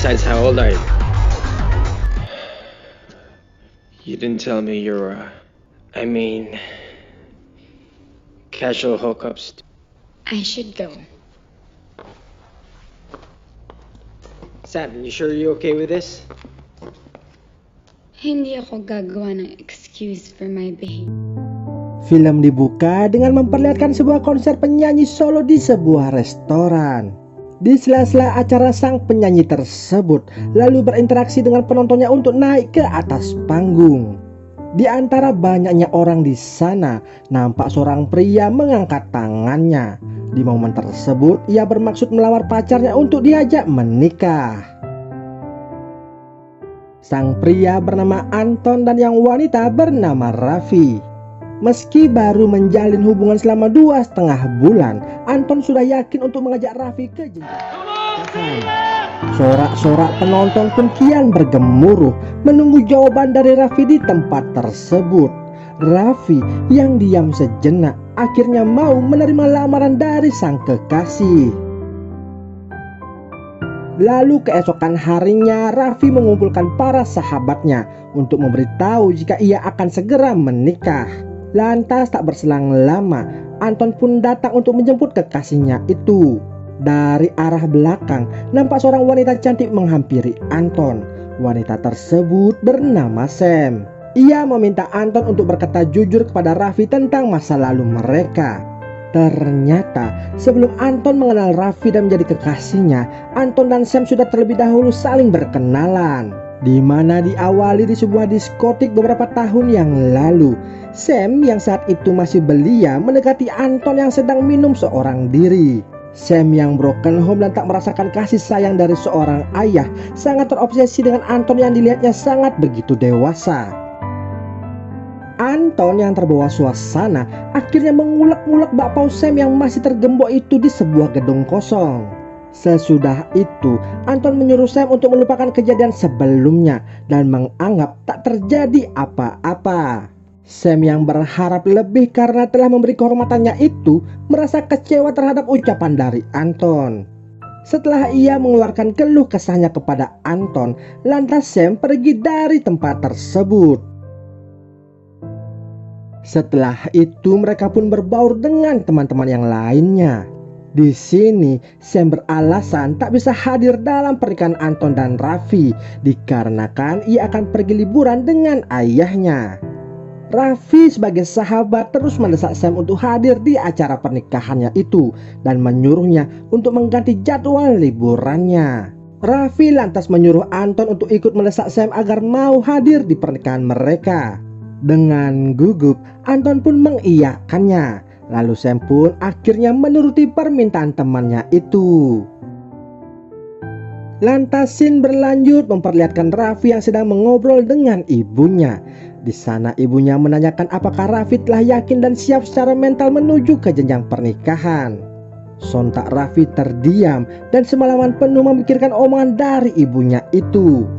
Besides, how old are you? You didn't tell me you're, casual hookups. I should go. Sam, you sure you're okay with this? Hindi ako gagawa ng excuse for my behavior. Film dibuka dengan memperlihatkan sebuah konser penyanyi solo di sebuah restoran. Di sela-sela acara, sang penyanyi tersebut lalu berinteraksi dengan penontonnya untuk naik ke atas panggung. Di antara banyaknya orang di sana, nampak seorang pria mengangkat tangannya. Di momen tersebut, ia bermaksud melamar pacarnya untuk diajak menikah. Sang pria bernama Anton dan yang wanita bernama Raffi. Meski baru menjalin hubungan selama 2,5 bulan, Anton sudah yakin untuk mengajak Raffi ke jenjang pernikahan. Sorak-sorak penonton pun kian bergemuruh menunggu jawaban dari Raffi di tempat tersebut. Raffi yang diam sejenak akhirnya mau menerima lamaran dari sang kekasih. Lalu keesokan harinya, Raffi mengumpulkan para sahabatnya untuk memberitahu jika ia akan segera menikah. Lantas tak berselang lama, Anton pun datang untuk menjemput kekasihnya itu. Dari arah belakang, nampak seorang wanita cantik menghampiri Anton. Wanita tersebut bernama Sam. Ia meminta Anton untuk berkata jujur kepada Raffi tentang masa lalu mereka. Ternyata sebelum Anton mengenal Raffi dan menjadi kekasihnya, Anton dan Sam sudah terlebih dahulu saling berkenalan, di mana diawali di sebuah diskotik beberapa tahun yang lalu. Sam yang saat itu masih belia mendekati Anton yang sedang minum seorang diri. Sam yang broken home dan tak merasakan kasih sayang dari seorang ayah sangat terobsesi dengan Anton yang dilihatnya sangat begitu dewasa. Anton yang terbawa suasana akhirnya mengulek-ulek bakpao Sam yang masih tergembok itu di sebuah gedung kosong. Sesudah itu, Anton menyuruh Sam untuk melupakan kejadian sebelumnya dan menganggap tak terjadi apa-apa. Sam yang berharap lebih karena telah memberi kehormatannya itu merasa kecewa terhadap ucapan dari Anton. Setelah ia mengeluarkan keluh kesahnya kepada Anton, lantas Sam pergi dari tempat tersebut. Setelah itu mereka pun berbaur dengan teman-teman yang lainnya. Di sini Sam beralasan tak bisa hadir dalam pernikahan Anton dan Raffi dikarenakan ia akan pergi liburan dengan ayahnya. Raffi sebagai sahabat terus mendesak Sam untuk hadir di acara pernikahannya itu dan menyuruhnya untuk mengganti jadwal liburannya. Raffi lantas menyuruh Anton untuk ikut mendesak Sam agar mau hadir di pernikahan mereka. Dengan gugup, Anton pun mengiyakannya. Lalu Sam pun akhirnya menuruti permintaan temannya itu. Lantas scene berlanjut memperlihatkan Raffi yang sedang mengobrol dengan ibunya. Di sana ibunya menanyakan apakah Raffi telah yakin dan siap secara mental menuju ke jenjang pernikahan. Sontak Raffi terdiam dan semalaman penuh memikirkan omongan dari ibunya itu.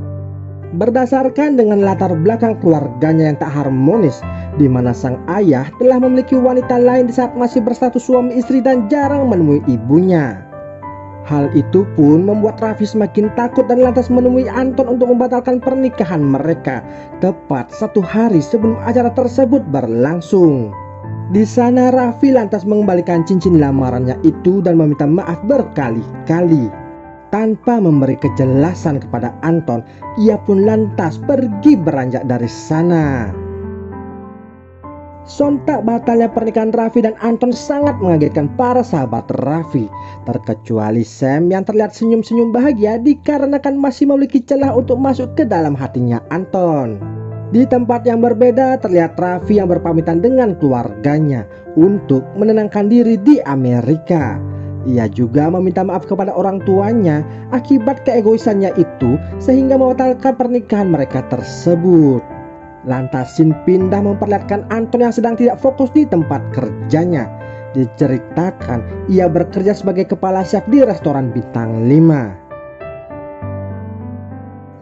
Berdasarkan dengan latar belakang keluarganya yang tak harmonis, di mana sang ayah telah memiliki wanita lain di saat masih berstatus suami istri dan jarang menemui ibunya. Hal itu pun membuat Raffi semakin takut dan lantas menemui Anton untuk membatalkan pernikahan mereka tepat 1 hari sebelum acara tersebut berlangsung. Di sana Raffi lantas mengembalikan cincin lamarannya itu dan meminta maaf berkali-kali. Tanpa memberi kejelasan kepada Anton, ia pun lantas pergi beranjak dari sana. Sontak batalnya pernikahan Raffi dan Anton sangat mengagetkan para sahabat Raffi, terkecuali Sam yang terlihat senyum-senyum bahagia dikarenakan masih memiliki celah untuk masuk ke dalam hatinya Anton. Di tempat yang berbeda terlihat Raffi yang berpamitan dengan keluarganya untuk menenangkan diri di Amerika. Ia juga meminta maaf kepada orang tuanya akibat keegoisannya itu sehingga membatalkan pernikahan mereka tersebut. Lantas scene pindah memperlihatkan Anton yang sedang tidak fokus di tempat kerjanya. Diceritakan ia bekerja sebagai kepala chef di restoran bintang 5.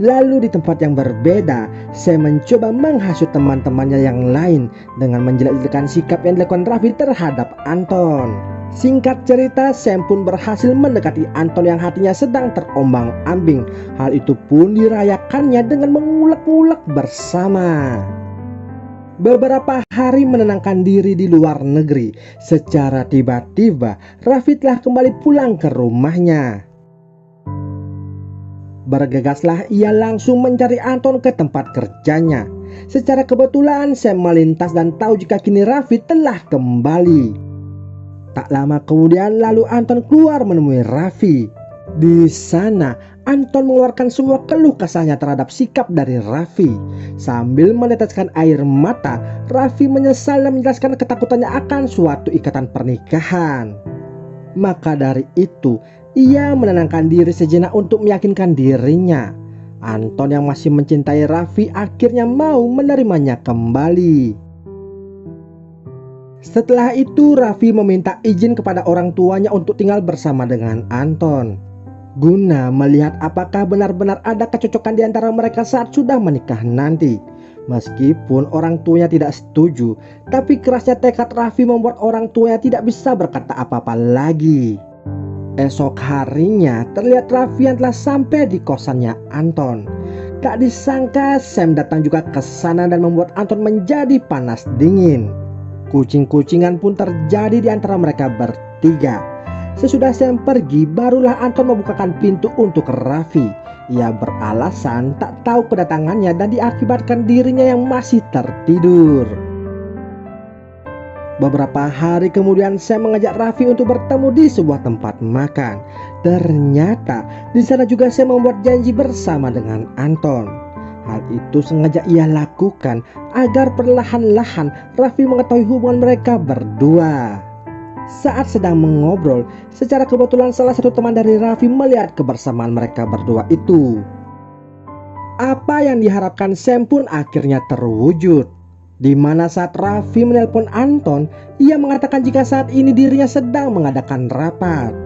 Lalu di tempat yang berbeda, saya mencoba menghasut teman-temannya yang lain dengan menjelek-jelekan sikap yang dilakukan Raffi terhadap Anton. Singkat cerita, Sam pun berhasil mendekati Anton yang hatinya sedang terombang-ambing. Hal itu pun dirayakannya dengan mengulek-ulek bersama. Beberapa hari menenangkan diri di luar negeri. Secara tiba-tiba, Raffi telah kembali pulang ke rumahnya. Bergegaslah ia langsung mencari Anton ke tempat kerjanya. Secara kebetulan Sam melintas dan tahu jika kini Raffi telah kembali. Tak lama kemudian lalu Anton keluar menemui Raffi. Di sana Anton mengeluarkan semua keluh kesahnya terhadap sikap dari Raffi. Sambil meneteskan air mata, Raffi menyesal dan menjelaskan ketakutannya akan suatu ikatan pernikahan. Maka dari itu ia menenangkan diri sejenak untuk meyakinkan dirinya. Anton yang masih mencintai Raffi akhirnya mau menerimanya kembali. Setelah itu Raffi meminta izin kepada orang tuanya untuk tinggal bersama dengan Anton, guna melihat apakah benar-benar ada kecocokan di antara mereka saat sudah menikah nanti. Meskipun orang tuanya tidak setuju, tapi kerasnya tekad Raffi membuat orang tuanya tidak bisa berkata apa-apa lagi. Esok harinya terlihat Raffi yang telah sampai di kosannya Anton. Tak disangka Sam datang juga ke sana dan membuat Anton menjadi panas dingin. Kucing-kucingan pun terjadi di antara mereka bertiga. Sesudah Sam pergi, barulah Anton membukakan pintu untuk Raffi. Ia beralasan tak tahu kedatangannya dan diakibatkan dirinya yang masih tertidur. Beberapa hari kemudian Sam mengajak Raffi untuk bertemu di sebuah tempat makan. Ternyata di sana juga Sam membuat janji bersama dengan Anton. Hal itu sengaja ia lakukan agar perlahan-lahan Raffi mengetahui hubungan mereka berdua. Saat sedang mengobrol, secara kebetulan salah satu teman dari Raffi melihat kebersamaan mereka berdua itu. Apa yang diharapkan Sam pun akhirnya terwujud. Di mana saat Raffi menelpon Anton, ia mengatakan jika saat ini dirinya sedang mengadakan rapat.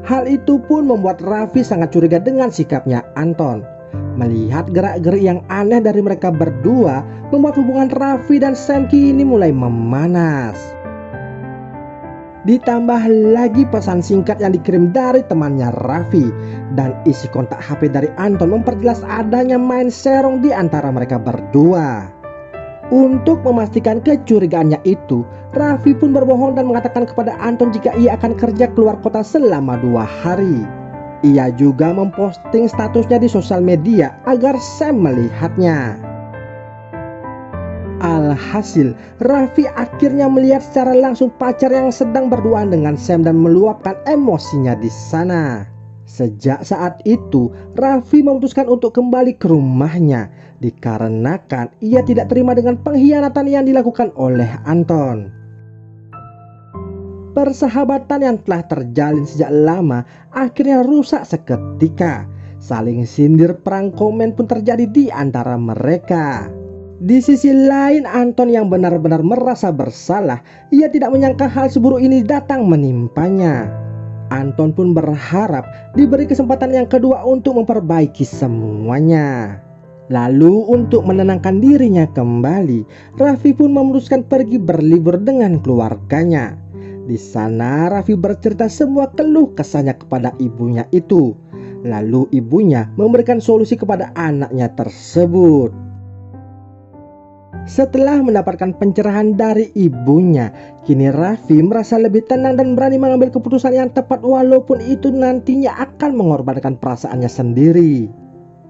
Hal itu pun membuat Raffi sangat curiga dengan sikapnya Anton. Melihat gerak-gerik yang aneh dari mereka berdua membuat hubungan Raffi dan Sam kini mulai memanas. Ditambah lagi pesan singkat yang dikirim dari temannya Raffi dan isi kontak HP dari Anton memperjelas adanya main serong di antara mereka berdua. Untuk memastikan kecurigaannya itu, Raffi pun berbohong dan mengatakan kepada Anton jika ia akan kerja keluar kota selama 2 hari. Ia juga memposting statusnya di sosial media agar Sam melihatnya. Alhasil, Raffi akhirnya melihat secara langsung pacar yang sedang berduaan dengan Sam dan meluapkan emosinya di sana. Sejak saat itu, Raffi memutuskan untuk kembali ke rumahnya dikarenakan ia tidak terima dengan pengkhianatan yang dilakukan oleh Anton. Persahabatan yang telah terjalin sejak lama akhirnya rusak seketika. Saling sindir perang komen pun terjadi di antara mereka. Di sisi lain, Anton yang benar-benar merasa bersalah, ia tidak menyangka hal seburuk ini datang menimpanya. Anton pun berharap diberi kesempatan yang kedua untuk memperbaiki semuanya. Lalu untuk menenangkan dirinya kembali, Raffi pun memutuskan pergi berlibur dengan keluarganya. Di sana Raffi bercerita semua keluh kesahnya kepada ibunya itu. Lalu ibunya memberikan solusi kepada anaknya tersebut. Setelah mendapatkan pencerahan dari ibunya, kini Raffi merasa lebih tenang dan berani mengambil keputusan yang tepat walaupun itu nantinya akan mengorbankan perasaannya sendiri.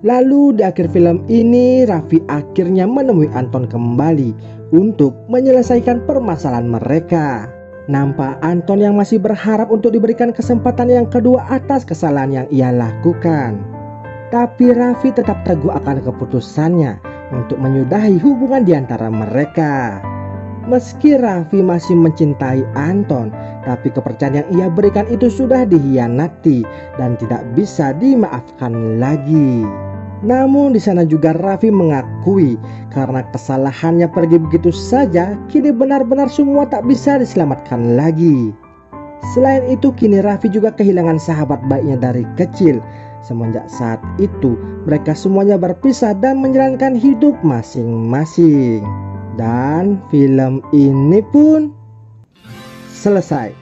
Lalu di akhir film ini Raffi akhirnya menemui Anton kembali untuk menyelesaikan permasalahan mereka. Nampak Anton yang masih berharap untuk diberikan kesempatan yang kedua atas kesalahan yang ia lakukan. Tapi Raffi tetap teguh akan keputusannya untuk menyudahi hubungan di antara mereka. Meski Raffi masih mencintai Anton, tapi kepercayaan yang ia berikan itu sudah dikhianati dan tidak bisa dimaafkan lagi. Namun di sana juga Raffi mengakui karena kesalahannya pergi begitu saja, kini benar-benar semua tak bisa diselamatkan lagi. Selain itu kini Raffi juga kehilangan sahabat baiknya dari kecil. Semenjak saat itu mereka semuanya berpisah dan menjalankan hidup masing-masing. Dan film ini pun selesai.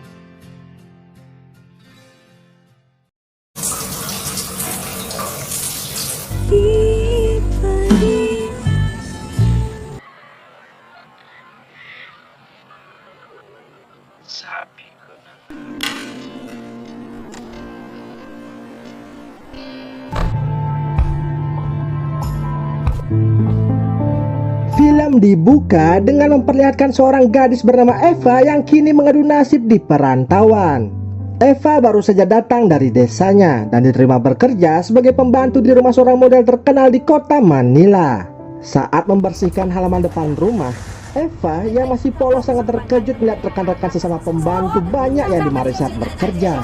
Film dibuka dengan memperlihatkan seorang gadis bernama Eva yang kini mengadu nasib di perantauan. Eva baru saja datang dari desanya dan diterima bekerja sebagai pembantu di rumah seorang model terkenal di kota Manila. Saat membersihkan halaman depan rumah, Eva yang masih polos sangat terkejut melihat rekan-rekan sesama pembantu banyak yang dimarahi saat bekerja.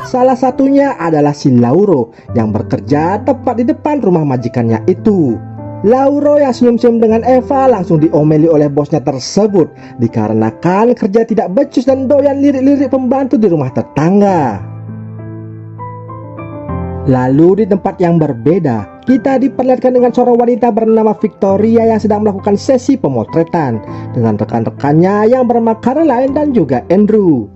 Salah satunya adalah si Lauro yang bekerja tepat di depan rumah majikannya itu. Lauro yang senyum-senyum dengan Eva langsung diomeli oleh bosnya tersebut dikarenakan kerja tidak becus dan doyan lirik-lirik pembantu di rumah tetangga. Lalu di tempat yang berbeda, kita diperlihatkan dengan seorang wanita bernama Victoria yang sedang melakukan sesi pemotretan dengan rekan-rekannya yang bernama Caroline dan juga Andrew.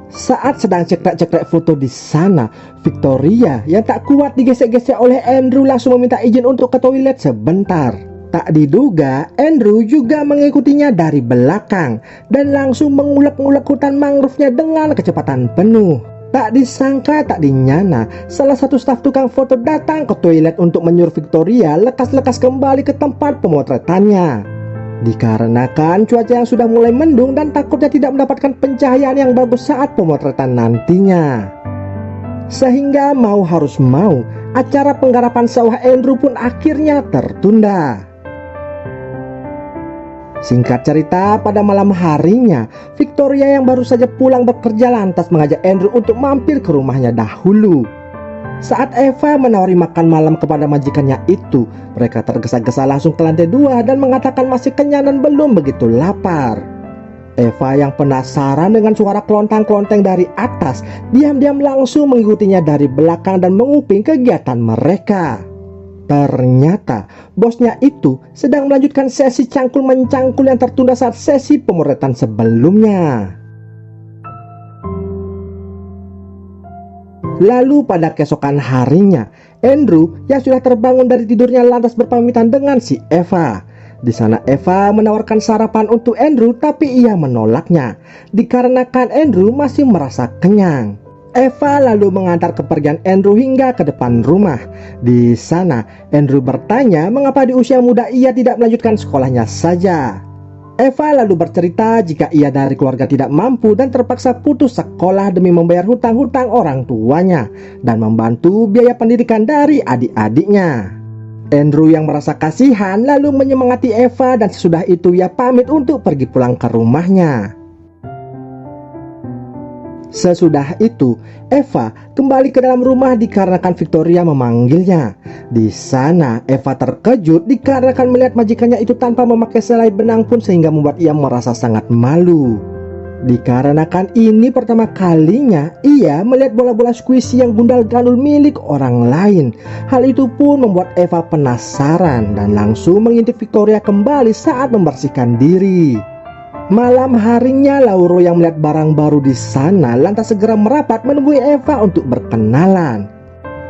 Saat sedang cekrek-cekrek foto di sana, Victoria yang tak kuat digesek-gesek oleh Andrew langsung meminta izin untuk ke toilet sebentar. Tak diduga, Andrew juga mengikutinya dari belakang dan langsung mengulek-ngulek hutan mangrove-nya dengan kecepatan penuh. Tak disangka, tak dinyana, salah satu staf tukang foto datang ke toilet untuk menyuruh Victoria lekas-lekas kembali ke tempat pemotretannya. Dikarenakan cuaca yang sudah mulai mendung dan takutnya tidak mendapatkan pencahayaan yang bagus saat pemotretan nantinya. Sehingga mau harus mau, acara penggarapan sawah Andrew pun akhirnya tertunda. Singkat cerita, pada malam harinya, Victoria yang baru saja pulang bekerja lantas mengajak Andrew untuk mampir ke rumahnya dahulu. Saat Eva menawari makan malam kepada majikannya itu, mereka tergesa-gesa langsung ke lantai 2 dan mengatakan masih kenyang dan belum begitu lapar. Eva yang penasaran dengan suara kelontang-kelonteng dari atas, diam-diam langsung mengikutinya dari belakang dan menguping kegiatan mereka. Ternyata bosnya itu sedang melanjutkan sesi cangkul-mencangkul yang tertunda saat sesi pemotretan sebelumnya. Lalu pada keesokan harinya, Andrew yang sudah terbangun dari tidurnya lantas berpamitan dengan si Eva. Di sana Eva menawarkan sarapan untuk Andrew tapi ia menolaknya dikarenakan Andrew masih merasa kenyang. Eva lalu mengantar kepergian Andrew hingga ke depan rumah. Di sana Andrew bertanya mengapa di usia muda ia tidak melanjutkan sekolahnya saja. Eva lalu bercerita jika ia dari keluarga tidak mampu dan terpaksa putus sekolah demi membayar hutang-hutang orang tuanya dan membantu biaya pendidikan dari adik-adiknya. Andrew yang merasa kasihan lalu menyemangati Eva dan sesudah itu ia pamit untuk pergi pulang ke rumahnya. Sesudah itu, Eva kembali ke dalam rumah dikarenakan Victoria memanggilnya. Di sana, Eva terkejut dikarenakan melihat majikannya itu tanpa memakai selai benang pun sehingga membuat ia merasa sangat malu. Dikarenakan ini pertama kalinya ia melihat bola-bola squishy yang gundal gandul milik orang lain. Hal itu pun membuat Eva penasaran dan langsung mengintip Victoria kembali saat membersihkan diri. Malam harinya, Lauro yang melihat barang baru di sana lantas segera merapat menemui Eva untuk berkenalan.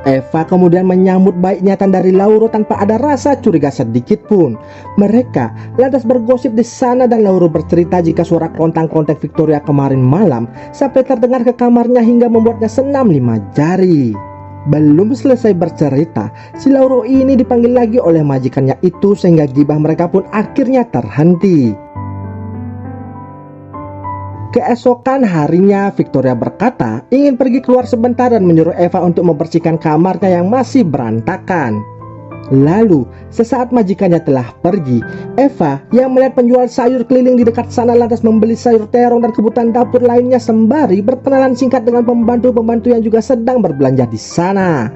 Eva kemudian menyambut baik niatan dari Lauro tanpa ada rasa curiga sedikit pun. Mereka lantas bergosip di sana dan Lauro bercerita jika suara klontang-klonteng Victoria kemarin malam sampai terdengar ke kamarnya hingga membuatnya senam 5 jari. Belum selesai bercerita, si Lauro ini dipanggil lagi oleh majikannya itu sehingga gibah mereka pun akhirnya terhenti. Keesokan harinya, Victoria berkata ingin pergi keluar sebentar dan menyuruh Eva untuk membersihkan kamarnya yang masih berantakan. Lalu, sesaat majikannya telah pergi, Eva yang melihat penjual sayur keliling di dekat sana lantas membeli sayur terong dan kebutuhan dapur lainnya sembari berkenalan singkat dengan pembantu-pembantu yang juga sedang berbelanja di sana.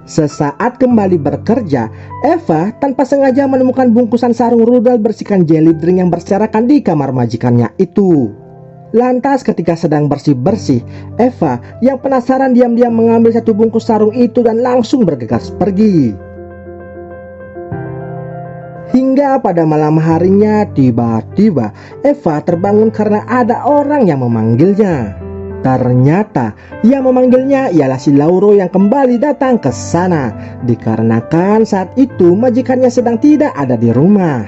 Sesaat kembali bekerja, Eva tanpa sengaja menemukan bungkusan sarung rudal bersihkan jelly drink yang berserakan di kamar majikannya itu. Lantas ketika sedang bersih-bersih, Eva yang penasaran diam-diam mengambil satu bungkus sarung itu dan langsung bergegas pergi. Hingga pada malam harinya tiba-tiba Eva terbangun karena ada orang yang memanggilnya. Ternyata yang memanggilnya ialah si Lauro yang kembali datang ke sana dikarenakan saat itu majikannya sedang tidak ada di rumah.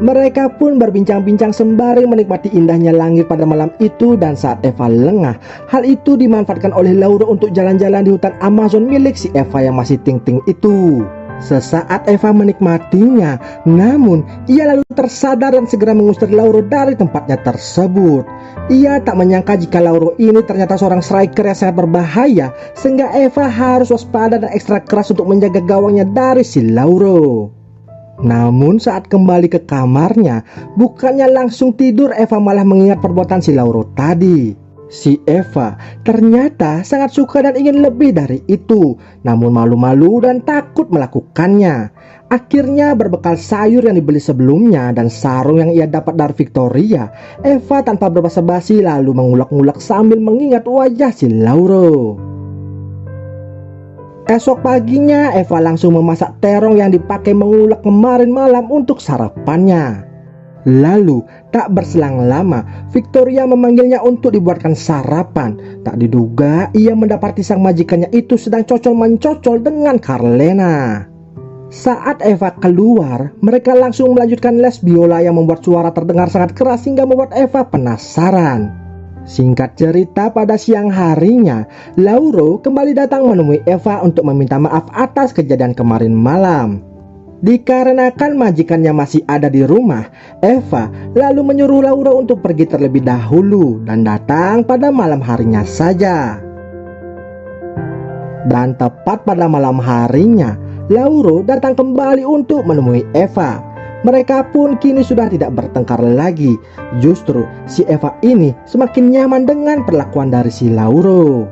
Mereka pun berbincang-bincang sembari menikmati indahnya langit pada malam itu dan saat Eva lengah, hal itu dimanfaatkan oleh Lauro untuk jalan-jalan di hutan Amazon milik si Eva yang masih ting-ting itu. Sesaat Eva menikmatinya, namun ia lalu tersadar dan segera mengusir Lauro dari tempatnya tersebut. Ia tak menyangka jika Lauro ini ternyata seorang striker yang sangat berbahaya, sehingga Eva harus waspada dan ekstra keras untuk menjaga gawangnya dari si Lauro. Namun saat kembali ke kamarnya, bukannya langsung tidur, Eva malah mengingat perbuatan si Lauro tadi. Si Eva ternyata sangat suka dan ingin lebih dari itu, namun malu-malu dan takut melakukannya. Akhirnya berbekal sayur yang dibeli sebelumnya dan sarung yang ia dapat dari Victoria, Eva tanpa berbasa-basi lalu mengulek-ngulek sambil mengingat wajah si Lauro. Esok paginya Eva langsung memasak terong yang dipakai mengulek kemarin malam untuk sarapannya. Lalu tak berselang lama Victoria memanggilnya untuk dibuatkan sarapan. Tak diduga ia mendapati sang majikannya itu sedang cocol-mencocol dengan Carlena. Saat Eva keluar, mereka langsung melanjutkan les biola yang membuat suara terdengar sangat keras hingga membuat Eva penasaran. Singkat cerita, pada siang harinya Lauro kembali datang menemui Eva untuk meminta maaf atas kejadian kemarin malam. Dikarenakan majikannya masih ada di rumah, Eva lalu menyuruh Lauro untuk pergi terlebih dahulu dan datang pada malam harinya saja. Dan tepat pada malam harinya, Lauro datang kembali untuk menemui Eva. Mereka pun kini sudah tidak bertengkar lagi. Justru si Eva ini semakin nyaman dengan perlakuan dari si Lauro.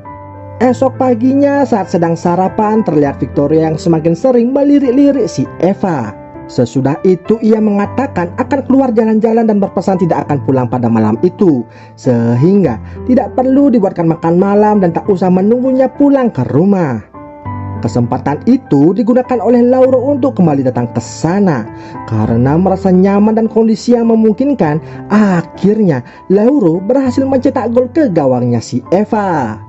Esok paginya saat sedang sarapan, terlihat Victoria yang semakin sering melirik-lirik si Eva. Sesudah itu ia mengatakan akan keluar jalan-jalan dan berpesan tidak akan pulang pada malam itu, sehingga tidak perlu dibuatkan makan malam dan tak usah menunggunya pulang ke rumah. Kesempatan itu digunakan oleh Lauro untuk kembali datang ke sana. Karena merasa nyaman dan kondisi yang memungkinkan, akhirnya Lauro berhasil mencetak gol ke gawangnya si Eva.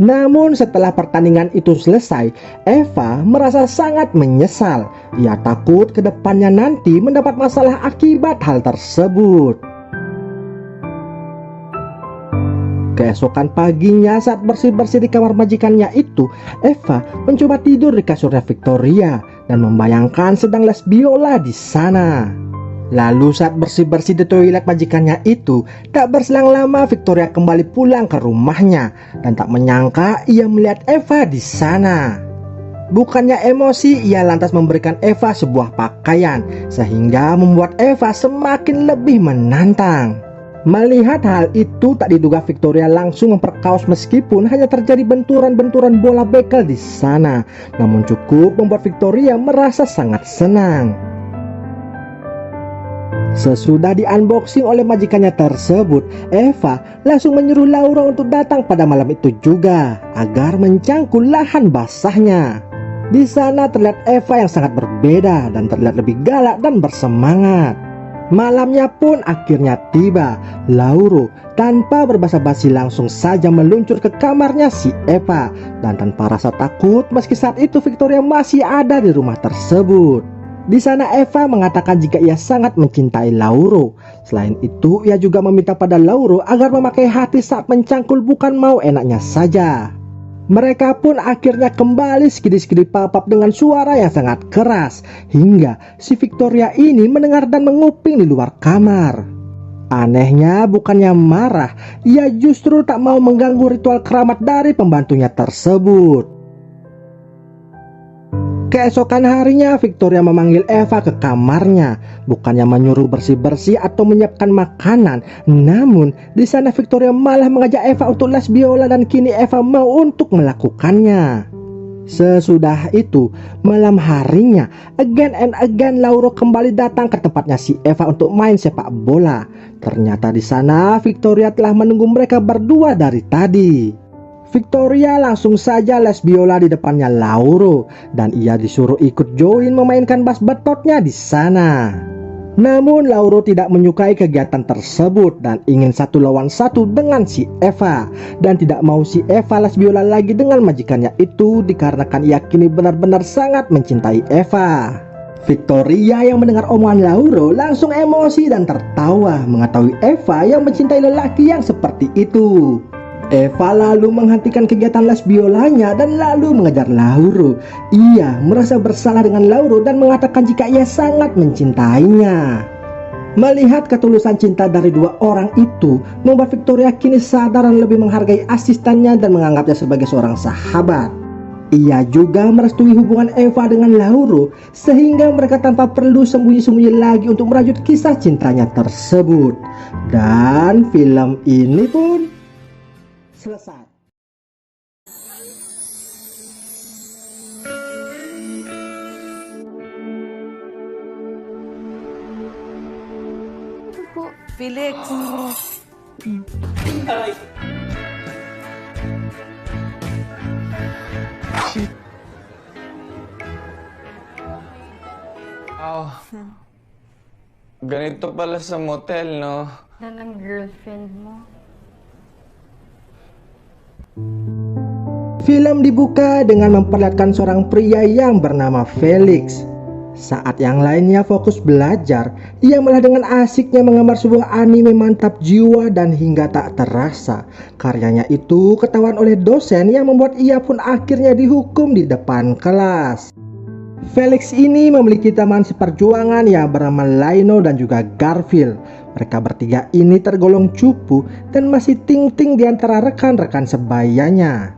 Namun setelah pertandingan itu selesai, Eva merasa sangat menyesal. Ia takut kedepannya nanti mendapat masalah akibat hal tersebut. Keesokan paginya saat bersih-bersih di kamar majikannya itu, Eva mencoba tidur di kasurnya Victoria dan membayangkan sedang les biola di sana. Lalu saat bersih-bersih di toilet majikannya itu, tak berselang lama Victoria kembali pulang ke rumahnya dan tak menyangka ia melihat Eva di sana. Bukannya emosi, ia lantas memberikan Eva sebuah pakaian sehingga membuat Eva semakin lebih menantang. Melihat hal itu, tak diduga Victoria langsung memperkaos meskipun hanya terjadi benturan-benturan bola bekel di sana. Namun cukup membuat Victoria merasa sangat senang. Sesudah di-unboxing oleh majikannya tersebut, Eva langsung menyuruh Lauro untuk datang pada malam itu juga agar mencangkul lahan basahnya. Di sana terlihat Eva yang sangat berbeda dan terlihat lebih galak dan bersemangat. Malamnya pun akhirnya tiba. Lauro tanpa berbasa-basi langsung saja meluncur ke kamarnya si Eva dan tanpa rasa takut meski saat itu Victoria masih ada di rumah tersebut. Di sana Eva mengatakan jika ia sangat mencintai Lauro. Selain itu, ia juga meminta pada Lauro agar memakai hati saat mencangkul, bukan mau enaknya saja. Mereka pun akhirnya kembali skidi-skidi papap dengan suara yang sangat keras, hingga si Victoria ini mendengar dan menguping di luar kamar. Anehnya bukannya marah, ia justru tak mau mengganggu ritual keramat dari pembantunya tersebut. Keesokan harinya Victoria memanggil Eva ke kamarnya, bukannya menyuruh bersih-bersih atau menyiapkan makanan. Namun di sana Victoria malah mengajak Eva untuk les biola dan kini Eva mau untuk melakukannya. Sesudah itu, malam harinya, again and again Lauro kembali datang ke tempatnya si Eva untuk main sepak bola. Ternyata di sana Victoria telah menunggu mereka berdua dari tadi. Victoria langsung saja les biola di depannya Lauro dan ia disuruh ikut join memainkan bass betotnya di sana. Namun Lauro tidak menyukai kegiatan tersebut dan ingin 1 lawan 1 dengan si Eva dan tidak mau si Eva les biola lagi dengan majikannya itu dikarenakan ia kini benar-benar sangat mencintai Eva. Victoria yang mendengar omongan Lauro langsung emosi dan tertawa mengetahui Eva yang mencintai lelaki yang seperti itu. Eva lalu menghentikan kegiatan les biolanya dan lalu mengejar Lauro. Ia merasa bersalah dengan Lauro dan mengatakan jika ia sangat mencintainya. Melihat ketulusan cinta dari dua orang itu membuat Victoria kini sadar dan lebih menghargai asistennya dan menganggapnya sebagai seorang sahabat. Ia juga merestui hubungan Eva dengan Lauro sehingga mereka tanpa perlu sembunyi-sembunyi lagi untuk merajut kisah cintanya tersebut. Dan film ini pun selesai. Felix. Wow. Ganito pala sa motel, no? Yan ang girlfriend mo. Film dibuka dengan memperlihatkan seorang pria yang bernama Felix. Saat yang lainnya fokus belajar, ia malah dengan asiknya menggambar sebuah anime mantap jiwa dan hingga tak terasa karyanya itu ketahuan oleh dosen yang membuat ia pun akhirnya dihukum di depan kelas. Felix ini memiliki teman seperjuangan yang bernama Lino dan juga Garfield. Mereka bertiga ini tergolong cupu dan masih ting-ting di antara rekan-rekan sebayanya.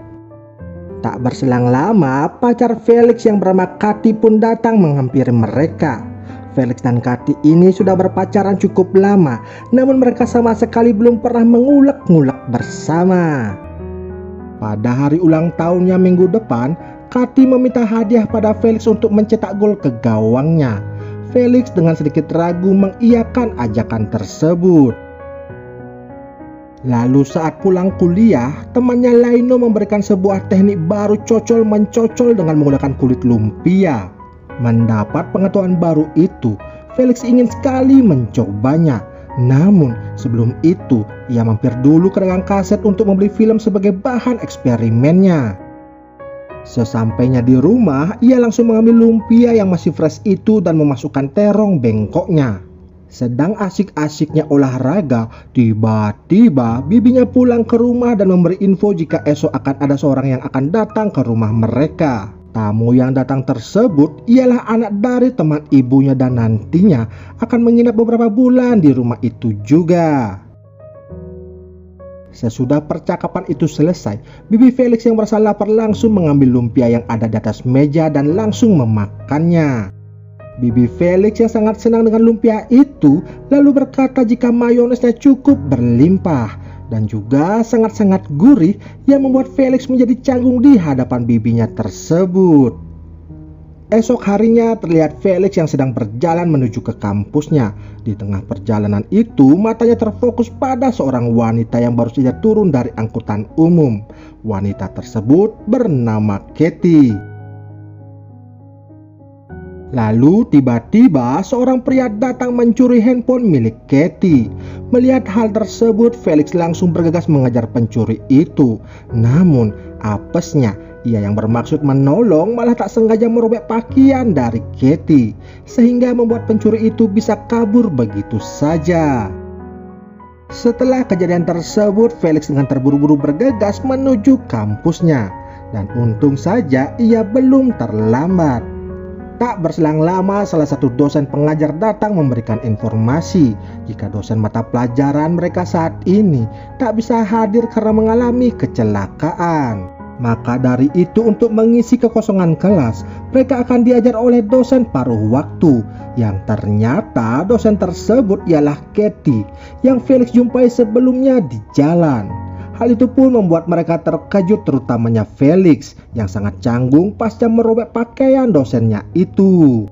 Tak berselang lama, pacar Felix yang bernama Katy pun datang menghampiri mereka. Felix dan Katy ini sudah berpacaran cukup lama, namun mereka sama sekali belum pernah mengulek-ngulek bersama. Pada hari ulang tahunnya minggu depan, Katy meminta hadiah pada Felix untuk mencetak gol ke gawangnya. Felix dengan sedikit ragu mengiyakan ajakan tersebut. Lalu saat pulang kuliah, temannya Lino memberikan sebuah teknik baru cocol-mencocol dengan menggunakan kulit lumpia. Mendapat pengetahuan baru itu, Felix ingin sekali mencobanya. Namun sebelum itu, ia mampir dulu ke regang kaset untuk membeli film sebagai bahan eksperimennya. Sesampainya di rumah, ia langsung mengambil lumpia yang masih fresh itu dan memasukkan terong bengkoknya. Sedang asik-asiknya olahraga, tiba-tiba bibinya pulang ke rumah dan memberi info jika esok akan ada seorang yang akan datang ke rumah mereka. Tamu yang datang tersebut ialah anak dari teman ibunya dan nantinya akan menginap beberapa bulan di rumah itu juga. Sesudah percakapan itu selesai, bibi Felix yang merasa lapar langsung mengambil lumpia yang ada di atas meja dan langsung memakannya. Bibi Felix yang sangat senang dengan lumpia itu lalu berkata jika mayonesnya cukup berlimpah dan juga sangat-sangat gurih yang membuat Felix menjadi canggung di hadapan bibinya tersebut. Esok harinya terlihat Felix yang sedang berjalan menuju ke kampusnya. Di tengah perjalanan itu matanya terfokus pada seorang wanita yang baru saja turun dari angkutan umum. Wanita tersebut bernama Katy. Lalu tiba-tiba seorang pria datang mencuri handphone milik Katy. Melihat hal tersebut, Felix langsung bergegas mengejar pencuri itu. Namun apesnya, ia yang bermaksud menolong malah tak sengaja merobek pakaian dari Katy, sehingga membuat pencuri itu bisa kabur begitu saja. Setelah kejadian tersebut, Felix dengan terburu-buru bergegas menuju kampusnya. Dan untung saja ia belum terlambat. Tak berselang lama, salah satu dosen pengajar datang memberikan informasi jika dosen mata pelajaran mereka saat ini tak bisa hadir karena mengalami kecelakaan. Maka dari itu untuk mengisi kekosongan kelas, mereka akan diajar oleh dosen paruh waktu. Yang ternyata dosen tersebut ialah Katy yang Felix jumpai sebelumnya di jalan. Hal itu pun membuat mereka terkejut, terutamanya Felix yang sangat canggung pasca merobek pakaian dosennya itu.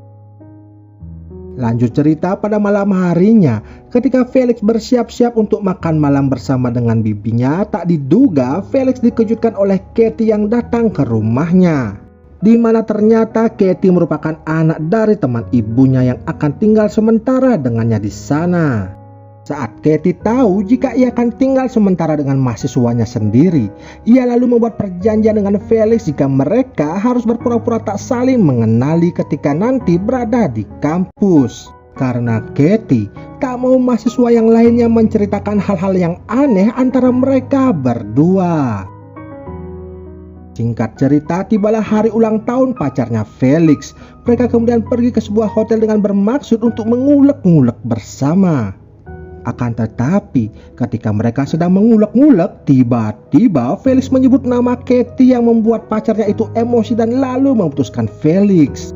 Lanjut cerita pada malam harinya, ketika Felix bersiap-siap untuk makan malam bersama dengan bibinya, tak diduga Felix dikejutkan oleh Katy yang datang ke rumahnya. Di mana ternyata Katy merupakan anak dari teman ibunya yang akan tinggal sementara dengannya di sana. Saat Katy tahu jika ia akan tinggal sementara dengan mahasiswanya sendiri, ia lalu membuat perjanjian dengan Felix jika mereka harus berpura-pura tak saling mengenali ketika nanti berada di kampus. Karena Katy tak mau mahasiswa yang lainnya menceritakan hal-hal yang aneh antara mereka berdua. Singkat cerita, tibalah hari ulang tahun pacarnya Felix. Mereka kemudian pergi ke sebuah hotel dengan bermaksud untuk mengulek-ngulek bersama. Akan tetapi, ketika mereka sedang mengulek-ngulek, tiba-tiba Felix menyebut nama Katie yang membuat pacarnya itu emosi dan lalu memutuskan Felix.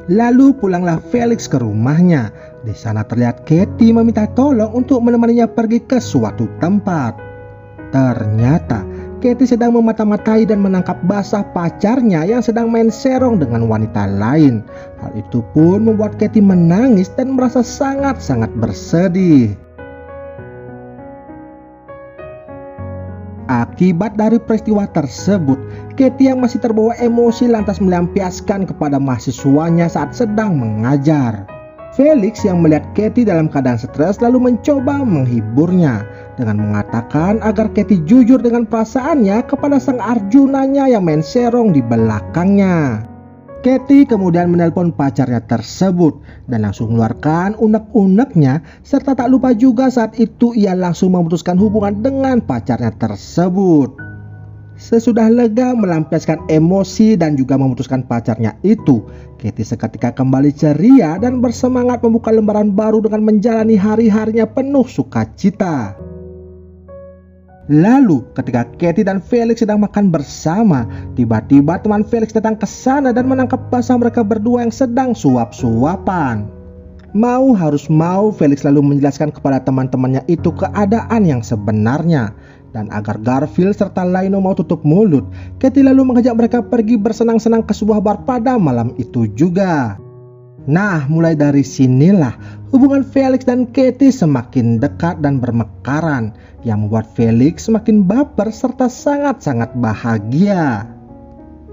Lalu pulanglah Felix ke rumahnya. Di sana terlihat Katie meminta tolong untuk menemaninya pergi ke suatu tempat. Ternyata Katie sedang memata-matai dan menangkap basah pacarnya yang sedang main serong dengan wanita lain. Hal itu pun membuat Katie menangis dan merasa sangat-sangat bersedih. Akibat dari peristiwa tersebut, Katie yang masih terbawa emosi lantas melampiaskan kepada mahasiswanya saat sedang mengajar. Felix yang melihat Katie dalam keadaan stres lalu mencoba menghiburnya dengan mengatakan agar Katie jujur dengan perasaannya kepada sang Arjunanya yang main serong di belakangnya. Katie kemudian menelpon pacarnya tersebut dan langsung mengeluarkan unek-uneknya, serta tak lupa juga saat itu ia langsung memutuskan hubungan dengan pacarnya tersebut. Sesudah lega melampiaskan emosi dan juga memutuskan pacarnya itu, Katie seketika kembali ceria dan bersemangat membuka lembaran baru dengan menjalani hari-harinya penuh sukacita. Lalu ketika Katie dan Felix sedang makan bersama, tiba-tiba teman Felix datang ke sana dan menangkap basah mereka berdua yang sedang suap-suapan. Mau harus mau, Felix lalu menjelaskan kepada teman-temannya itu keadaan yang sebenarnya. Dan agar Garfield serta Lino mau tutup mulut, Katie lalu mengajak mereka pergi bersenang-senang ke sebuah bar pada malam itu juga. Nah, mulai dari sinilah hubungan Felix dan Katie semakin dekat dan bermekaran, yang membuat Felix semakin baper serta sangat-sangat bahagia.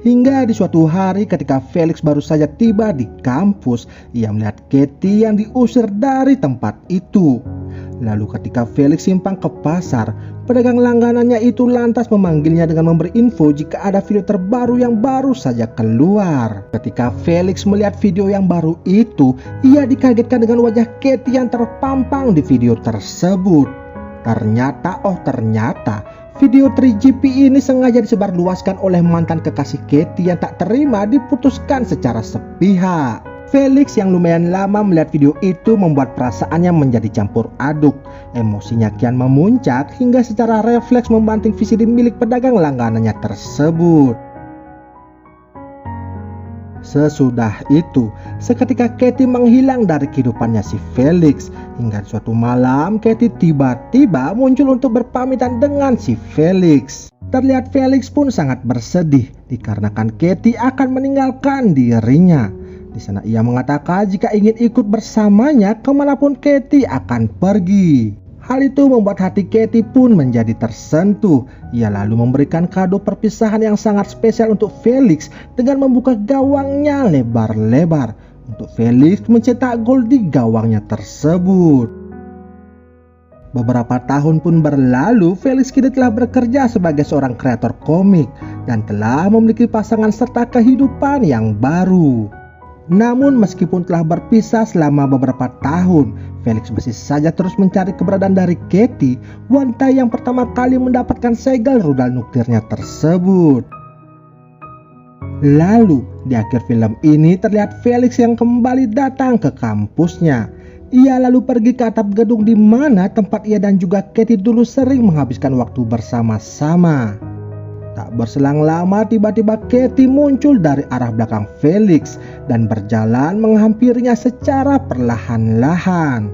Hingga di suatu hari ketika Felix baru saja tiba di kampus, ia melihat Katie yang diusir dari tempat itu. Lalu ketika Felix simpang ke pasar, pedagang langganannya itu lantas memanggilnya dengan memberi info jika ada video terbaru yang baru saja keluar. Ketika Felix melihat video yang baru itu, ia dikagetkan dengan wajah Katie yang terpampang di video tersebut. Ternyata video 3GP ini sengaja disebarluaskan oleh mantan kekasih Katie yang tak terima diputuskan secara sepihak. Felix yang lumayan lama melihat video itu membuat perasaannya menjadi campur aduk. Emosinya kian memuncak hingga secara refleks membanting VCD milik pedagang langganannya tersebut. Sesudah itu, seketika Katie menghilang dari kehidupannya si Felix. Hingga suatu malam, Katie tiba-tiba muncul untuk berpamitan dengan si Felix. Terlihat Felix pun sangat bersedih dikarenakan Katie akan meninggalkan dirinya. Di sana ia mengatakan jika ingin ikut bersamanya kemanapun Katie akan pergi. Hal itu membuat hati Katie pun menjadi tersentuh. Ia lalu memberikan kado perpisahan yang sangat spesial untuk Felix dengan membuka gawangnya lebar-lebar untuk Felix mencetak gol di gawangnya tersebut. Beberapa tahun pun berlalu, Felix kini telah bekerja sebagai seorang kreator komik dan telah memiliki pasangan serta kehidupan yang baru. Namun meskipun telah berpisah selama beberapa tahun, Felix masih saja terus mencari keberadaan dari Katie, wanita yang pertama kali mendapatkan segel rudal nuklirnya tersebut. Lalu di akhir film ini terlihat Felix yang kembali datang ke kampusnya. Ia lalu pergi ke atap gedung di mana tempat ia dan juga Katie dulu sering menghabiskan waktu bersama-sama. Tak berselang lama tiba-tiba Katie muncul dari arah belakang Felix dan berjalan menghampirinya secara perlahan-lahan.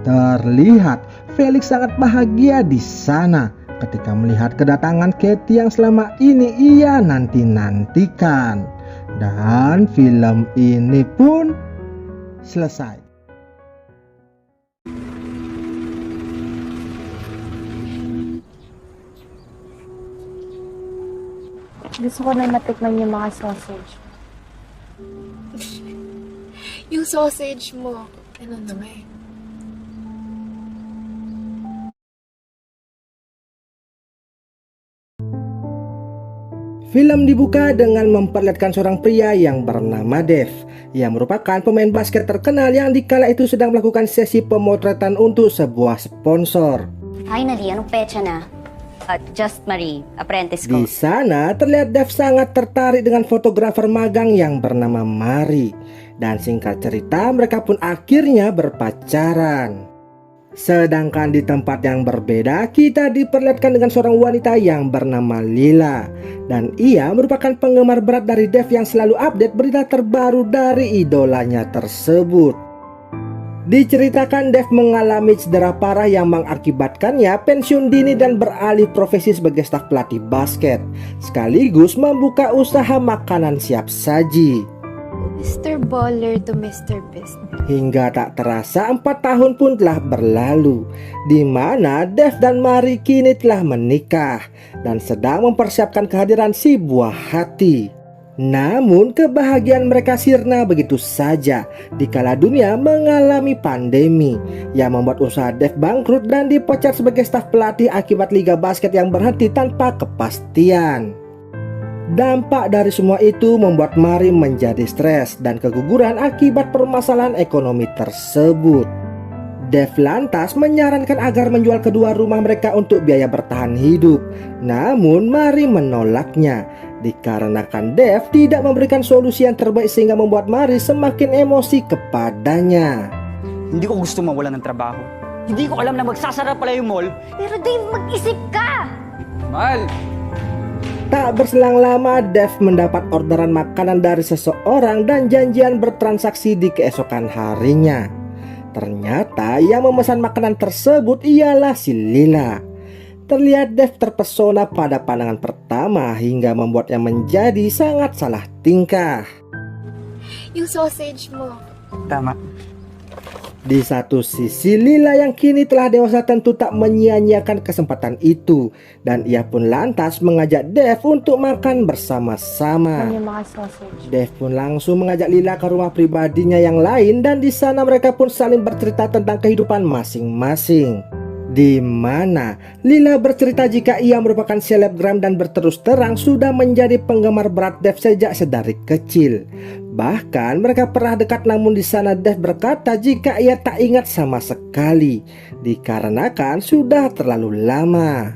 Terlihat Felix sangat bahagia di sana ketika melihat kedatangan Katie yang selama ini ia nanti-nantikan. Dan film ini pun selesai. Gusto ko na matikman yung mga sausage. Yung sausage mo, ano naman? Film dibuka dengan memperlihatkan seorang pria yang bernama Dev. Ia merupakan pemain basket terkenal yang dikala itu sedang melakukan sesi pemotretan untuk sebuah sponsor. Finally, anong petsa na? Just Marie, apprentice ko. Di sana terlihat Dev sangat tertarik dengan fotografer magang yang bernama Mari. Dan singkat cerita mereka pun akhirnya berpacaran. Sedangkan di tempat yang berbeda kita diperlihatkan dengan seorang wanita yang bernama Lila. Dan ia merupakan penggemar berat dari Dev yang selalu update berita terbaru dari idolanya tersebut. Diceritakan Dev mengalami cedera parah yang mengakibatkannya pensiun dini dan beralih profesi sebagai staf pelatih basket, sekaligus membuka usaha makanan siap saji. Mr. Baller to Mr. Beast. Hingga tak terasa 4 tahun pun telah berlalu, di mana Dev dan Mari kini telah menikah dan sedang mempersiapkan kehadiran si buah hati. Namun kebahagiaan mereka sirna begitu saja dikala dunia mengalami pandemi yang membuat usaha Dev bangkrut dan dipecat sebagai staf pelatih akibat liga basket yang berhenti tanpa kepastian. Dampak dari semua itu membuat Mari menjadi stres dan keguguran akibat permasalahan ekonomi tersebut. Dev lantas menyarankan agar menjual kedua rumah mereka untuk biaya bertahan hidup. Namun Mari menolaknya dikarenakan Dev tidak memberikan solusi yang terbaik sehingga membuat Mari semakin emosi kepadanya. Hindi ko gusto mawala ng trabaho. Hindi ko alam na magsasara pala yung mall. Pero Dave, mag-isip ka! Mahal! Tak berselang lama Dev mendapat orderan makanan dari seseorang dan janjian bertransaksi di keesokan harinya. Ternyata yang memesan makanan tersebut ialah si Lila. Terlihat Dev terpesona pada pandangan pertama hingga membuatnya menjadi sangat salah tingkah. Yung sausage mo. Tama. Di satu sisi Lila yang kini telah dewasa tentu tak menyia-nyiakan kesempatan itu, dan ia pun lantas mengajak Dev untuk makan bersama-sama. Yung mga sausage. Dev pun langsung mengajak Lila ke rumah pribadinya yang lain dan di sana mereka pun saling bercerita tentang kehidupan masing-masing. Di mana Lila bercerita jika ia merupakan selebgram dan berterus terang sudah menjadi penggemar berat Dev sejak sedari kecil. Bahkan mereka pernah dekat, namun di sana Dev berkata jika ia tak ingat sama sekali dikarenakan sudah terlalu lama.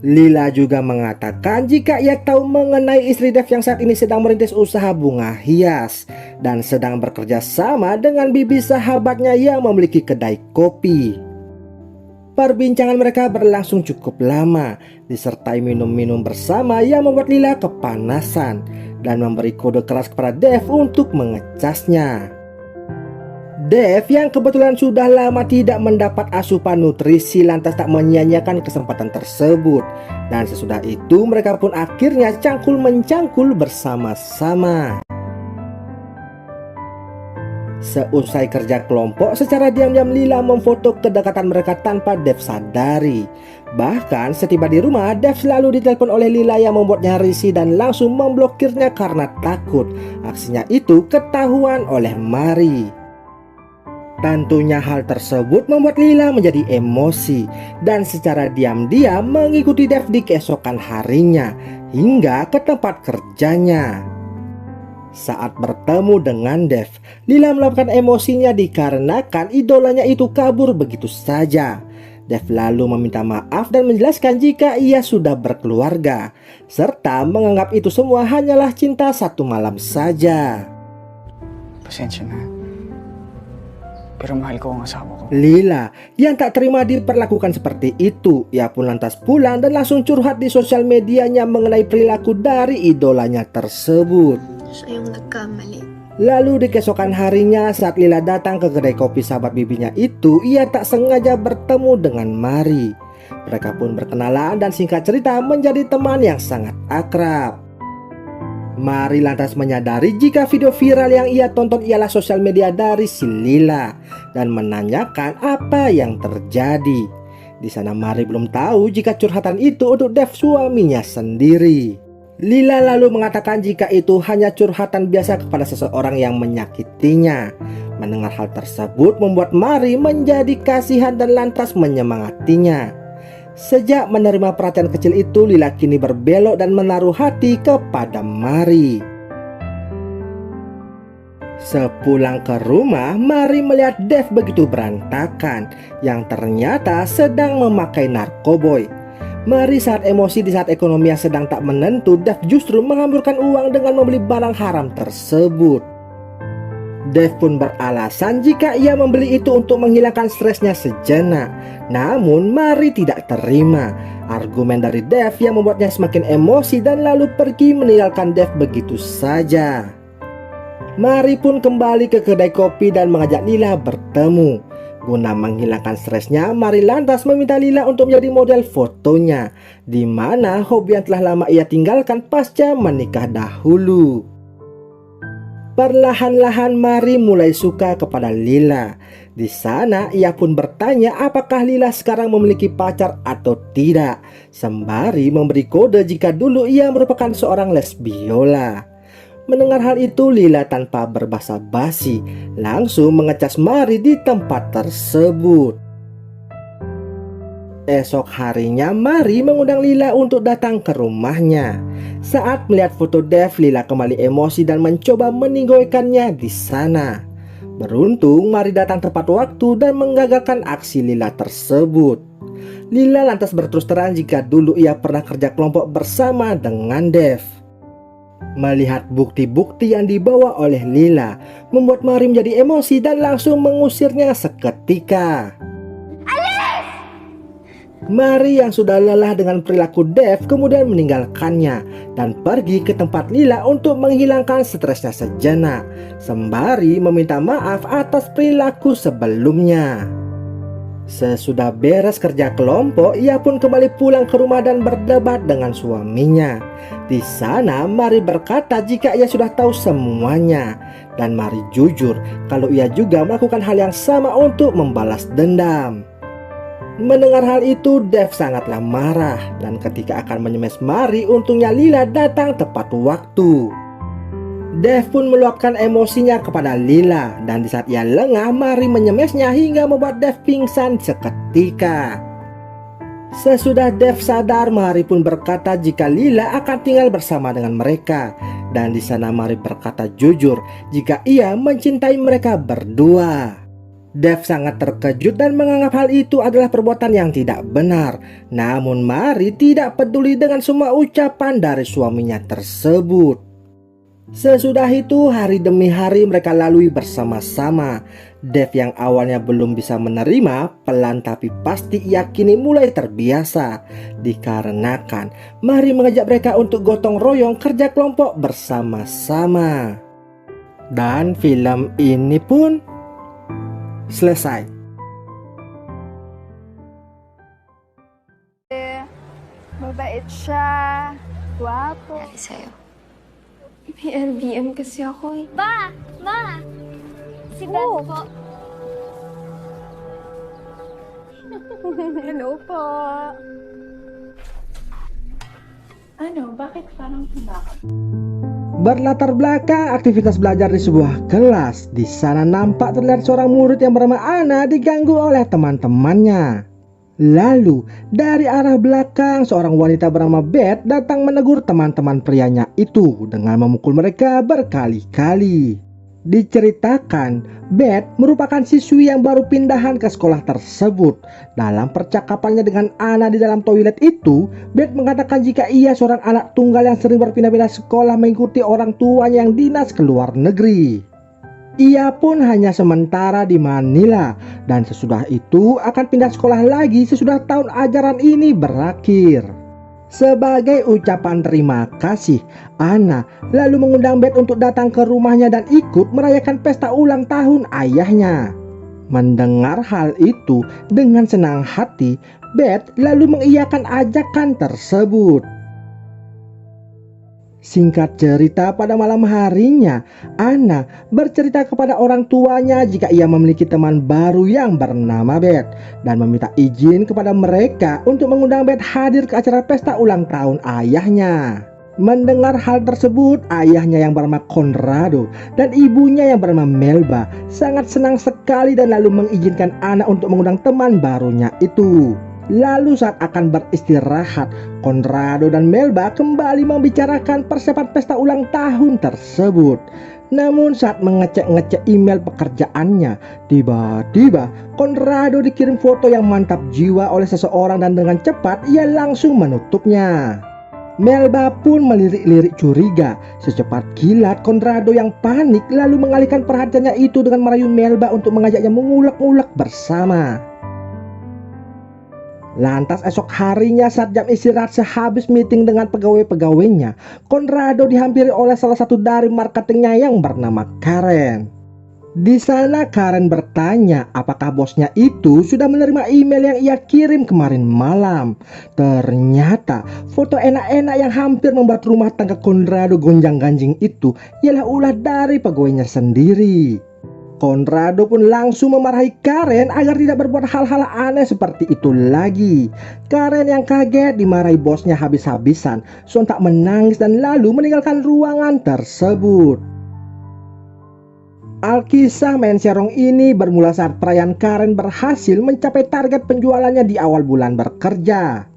Lila juga mengatakan jika ia tahu mengenai istri Dev yang saat ini sedang merintis usaha bunga hias dan sedang bekerja sama dengan bibi sahabatnya yang memiliki kedai kopi. Perbincangan mereka berlangsung cukup lama, disertai minum-minum bersama yang membuat Lila kepanasan dan memberi kode keras kepada Dev untuk mengecasnya. Dev yang kebetulan sudah lama tidak mendapat asupan nutrisi lantas tak menyia-nyiakan kesempatan tersebut. Dan sesudah itu mereka pun akhirnya cangkul-mencangkul bersama-sama. Seusai kerja kelompok, secara diam-diam Lila memfoto kedekatan mereka tanpa Dev sadari. Bahkan setiba di rumah, Dev selalu ditelepon oleh Lila yang membuatnya risih dan langsung memblokirnya karena takut aksinya itu ketahuan oleh Mari. Tentunya hal tersebut membuat Lila menjadi emosi dan secara diam-diam mengikuti Dev di keesokan harinya hingga ke tempat kerjanya. Saat bertemu dengan Dev, Lila meluapkan emosinya dikarenakan idolanya itu kabur begitu saja. Dev lalu meminta maaf dan menjelaskan jika ia sudah berkeluarga, serta menganggap itu semua hanyalah cinta satu malam saja. Pasensya na. Pero mahal ko ang asawa ko. Lila yang tak terima diperlakukan seperti itu, ia pun lantas pulang dan langsung curhat di sosial medianya mengenai perilaku dari idolanya tersebut. Siya yung nagkamali. Lalu di keesokan harinya saat Lila datang ke kedai kopi sahabat bibinya itu, ia tak sengaja bertemu dengan Mari. Mereka pun berkenalan dan singkat cerita menjadi teman yang sangat akrab. Mari lantas menyadari jika video viral yang ia tonton ialah sosial media dari si Lila dan menanyakan apa yang terjadi. Di sana Mari belum tahu jika curhatan itu untuk Dev suaminya sendiri. Lila lalu mengatakan jika itu hanya curhatan biasa kepada seseorang yang menyakitinya. Mendengar hal tersebut membuat Mari menjadi kasihan dan lantas menyemangatinya. Sejak menerima perhatian kecil itu, Lila kini berbelok dan menaruh hati kepada Mari. Sepulang ke rumah, Mari melihat Dev begitu berantakan yang ternyata sedang memakai narkoboy. Mari saat emosi di saat ekonomi yang sedang tak menentu, Dev justru menghamburkan uang dengan membeli barang haram tersebut. Dev pun beralasan jika ia membeli itu untuk menghilangkan stresnya sejenak. Namun Mari tidak terima. Argumen dari Dev yang membuatnya semakin emosi dan lalu pergi meninggalkan Dev begitu saja. Mari pun kembali ke kedai kopi dan mengajak Lila bertemu. Guna menghilangkan stresnya, Mari lantas meminta Lila untuk menjadi model fotonya, di mana hobi yang telah lama ia tinggalkan pasca menikah dahulu. Perlahan-lahan Mari mulai suka kepada Lila. Di sana ia pun bertanya apakah Lila sekarang memiliki pacar atau tidak, sembari memberi kode jika dulu ia merupakan seorang lesbiola. Mendengar hal itu, Lila tanpa berbasa-basi langsung mengecas Mari di tempat tersebut. Esok harinya Mari mengundang Lila untuk datang ke rumahnya. Saat melihat foto Dev, Lila kembali emosi dan mencoba meninggoikannya di sana. Beruntung Mari datang tepat waktu dan menggagalkan aksi Lila tersebut. Lila lantas berterus terang jika dulu ia pernah kerja kelompok bersama dengan Dev. Melihat bukti-bukti yang dibawa oleh Lila membuat Mari menjadi emosi dan langsung mengusirnya seketika. Mari yang sudah lelah dengan perilaku Dev kemudian meninggalkannya dan pergi ke tempat Lila untuk menghilangkan stresnya sejenak, sembari meminta maaf atas perilaku sebelumnya. Sesudah beres kerja kelompok, ia pun kembali pulang ke rumah dan berdebat dengan suaminya. Di sana Mari berkata jika ia sudah tahu semuanya, dan Mari jujur kalau ia juga melakukan hal yang sama untuk membalas dendam. Mendengar hal itu, Dev sangatlah marah dan ketika akan menyemes Mari, untungnya Lila datang tepat waktu. Dev pun meluapkan emosinya kepada Lila dan di saat ia lengah, Mari menyemesnya hingga membuat Dev pingsan seketika. Sesudah Dev sadar, Mari pun berkata jika Lila akan tinggal bersama dengan mereka dan di sana Mari berkata jujur jika ia mencintai mereka berdua. Dev sangat terkejut dan menganggap hal itu adalah perbuatan yang tidak benar. Namun Mari tidak peduli dengan semua ucapan dari suaminya tersebut. Sesudah itu hari demi hari mereka lalui bersama-sama. Dev yang awalnya belum bisa menerima, pelan tapi pasti ia kini mulai terbiasa. Dikarenakan Mari mengajak mereka untuk gotong royong kerja kelompok bersama-sama. Dan film ini pun selesai. Mabait siya. Guwapo. Nangyari sa'yo. May LBM kasi ako eh. Ba! Ma! Si Beth po. Hello po. Ano? Bakit parang bakit? Berlatar belakang aktivitas belajar di sebuah kelas. Di sana nampak terlihat seorang murid yang bernama Ana diganggu oleh teman-temannya. Lalu dari arah belakang seorang wanita bernama Beth datang menegur teman-teman prianya itu dengan memukul mereka berkali-kali. Diceritakan, Beth merupakan siswi yang baru pindahan ke sekolah tersebut. Dalam percakapannya dengan Ana di dalam toilet itu, Beth mengatakan jika ia seorang anak tunggal yang sering berpindah-pindah sekolah mengikuti orang tuanya yang dinas ke luar negeri. Ia pun hanya sementara di Manila dan sesudah itu akan pindah sekolah lagi sesudah tahun ajaran ini berakhir. Sebagai ucapan terima kasih, Ana lalu mengundang Beth untuk datang ke rumahnya dan ikut merayakan pesta ulang tahun ayahnya. Mendengar hal itu dengan senang hati, Beth lalu mengiyakan ajakan tersebut. Singkat cerita, pada malam harinya, Ana bercerita kepada orang tuanya jika ia memiliki teman baru yang bernama Beth dan meminta izin kepada mereka untuk mengundang Beth hadir ke acara pesta ulang tahun ayahnya. Mendengar hal tersebut, ayahnya yang bernama Conrado dan ibunya yang bernama Melba sangat senang sekali dan lalu mengizinkan Ana untuk mengundang teman barunya itu. Lalu saat akan beristirahat, Conrado dan Melba kembali membicarakan persiapan pesta ulang tahun tersebut. Namun saat mengecek-ngecek email pekerjaannya, tiba-tiba Conrado dikirim foto yang mantap jiwa oleh seseorang dan dengan cepat ia langsung menutupnya. Melba pun melirik-lirik curiga. Secepat kilat Conrado yang panik lalu mengalihkan perhatiannya itu dengan merayu Melba untuk mengajaknya mengulek-ulek bersama. Lantas esok harinya saat jam istirahat sehabis meeting dengan pegawai-pegawainya, Conrado dihampiri oleh salah satu dari marketingnya yang bernama Karen. Di sana Karen bertanya apakah bosnya itu sudah menerima email yang ia kirim kemarin malam. Ternyata foto enak-enak yang hampir membuat rumah tangga Conrado gonjang-ganjing itu ialah ulah dari pegawainya sendiri. Conrado pun langsung memarahi Karen agar tidak berbuat hal-hal aneh seperti itu lagi. Karen yang kaget dimarahi bosnya habis-habisan, sontak menangis dan lalu meninggalkan ruangan tersebut. Alkisah main serong ini bermula saat perayaan Karen berhasil mencapai target penjualannya di awal bulan bekerja.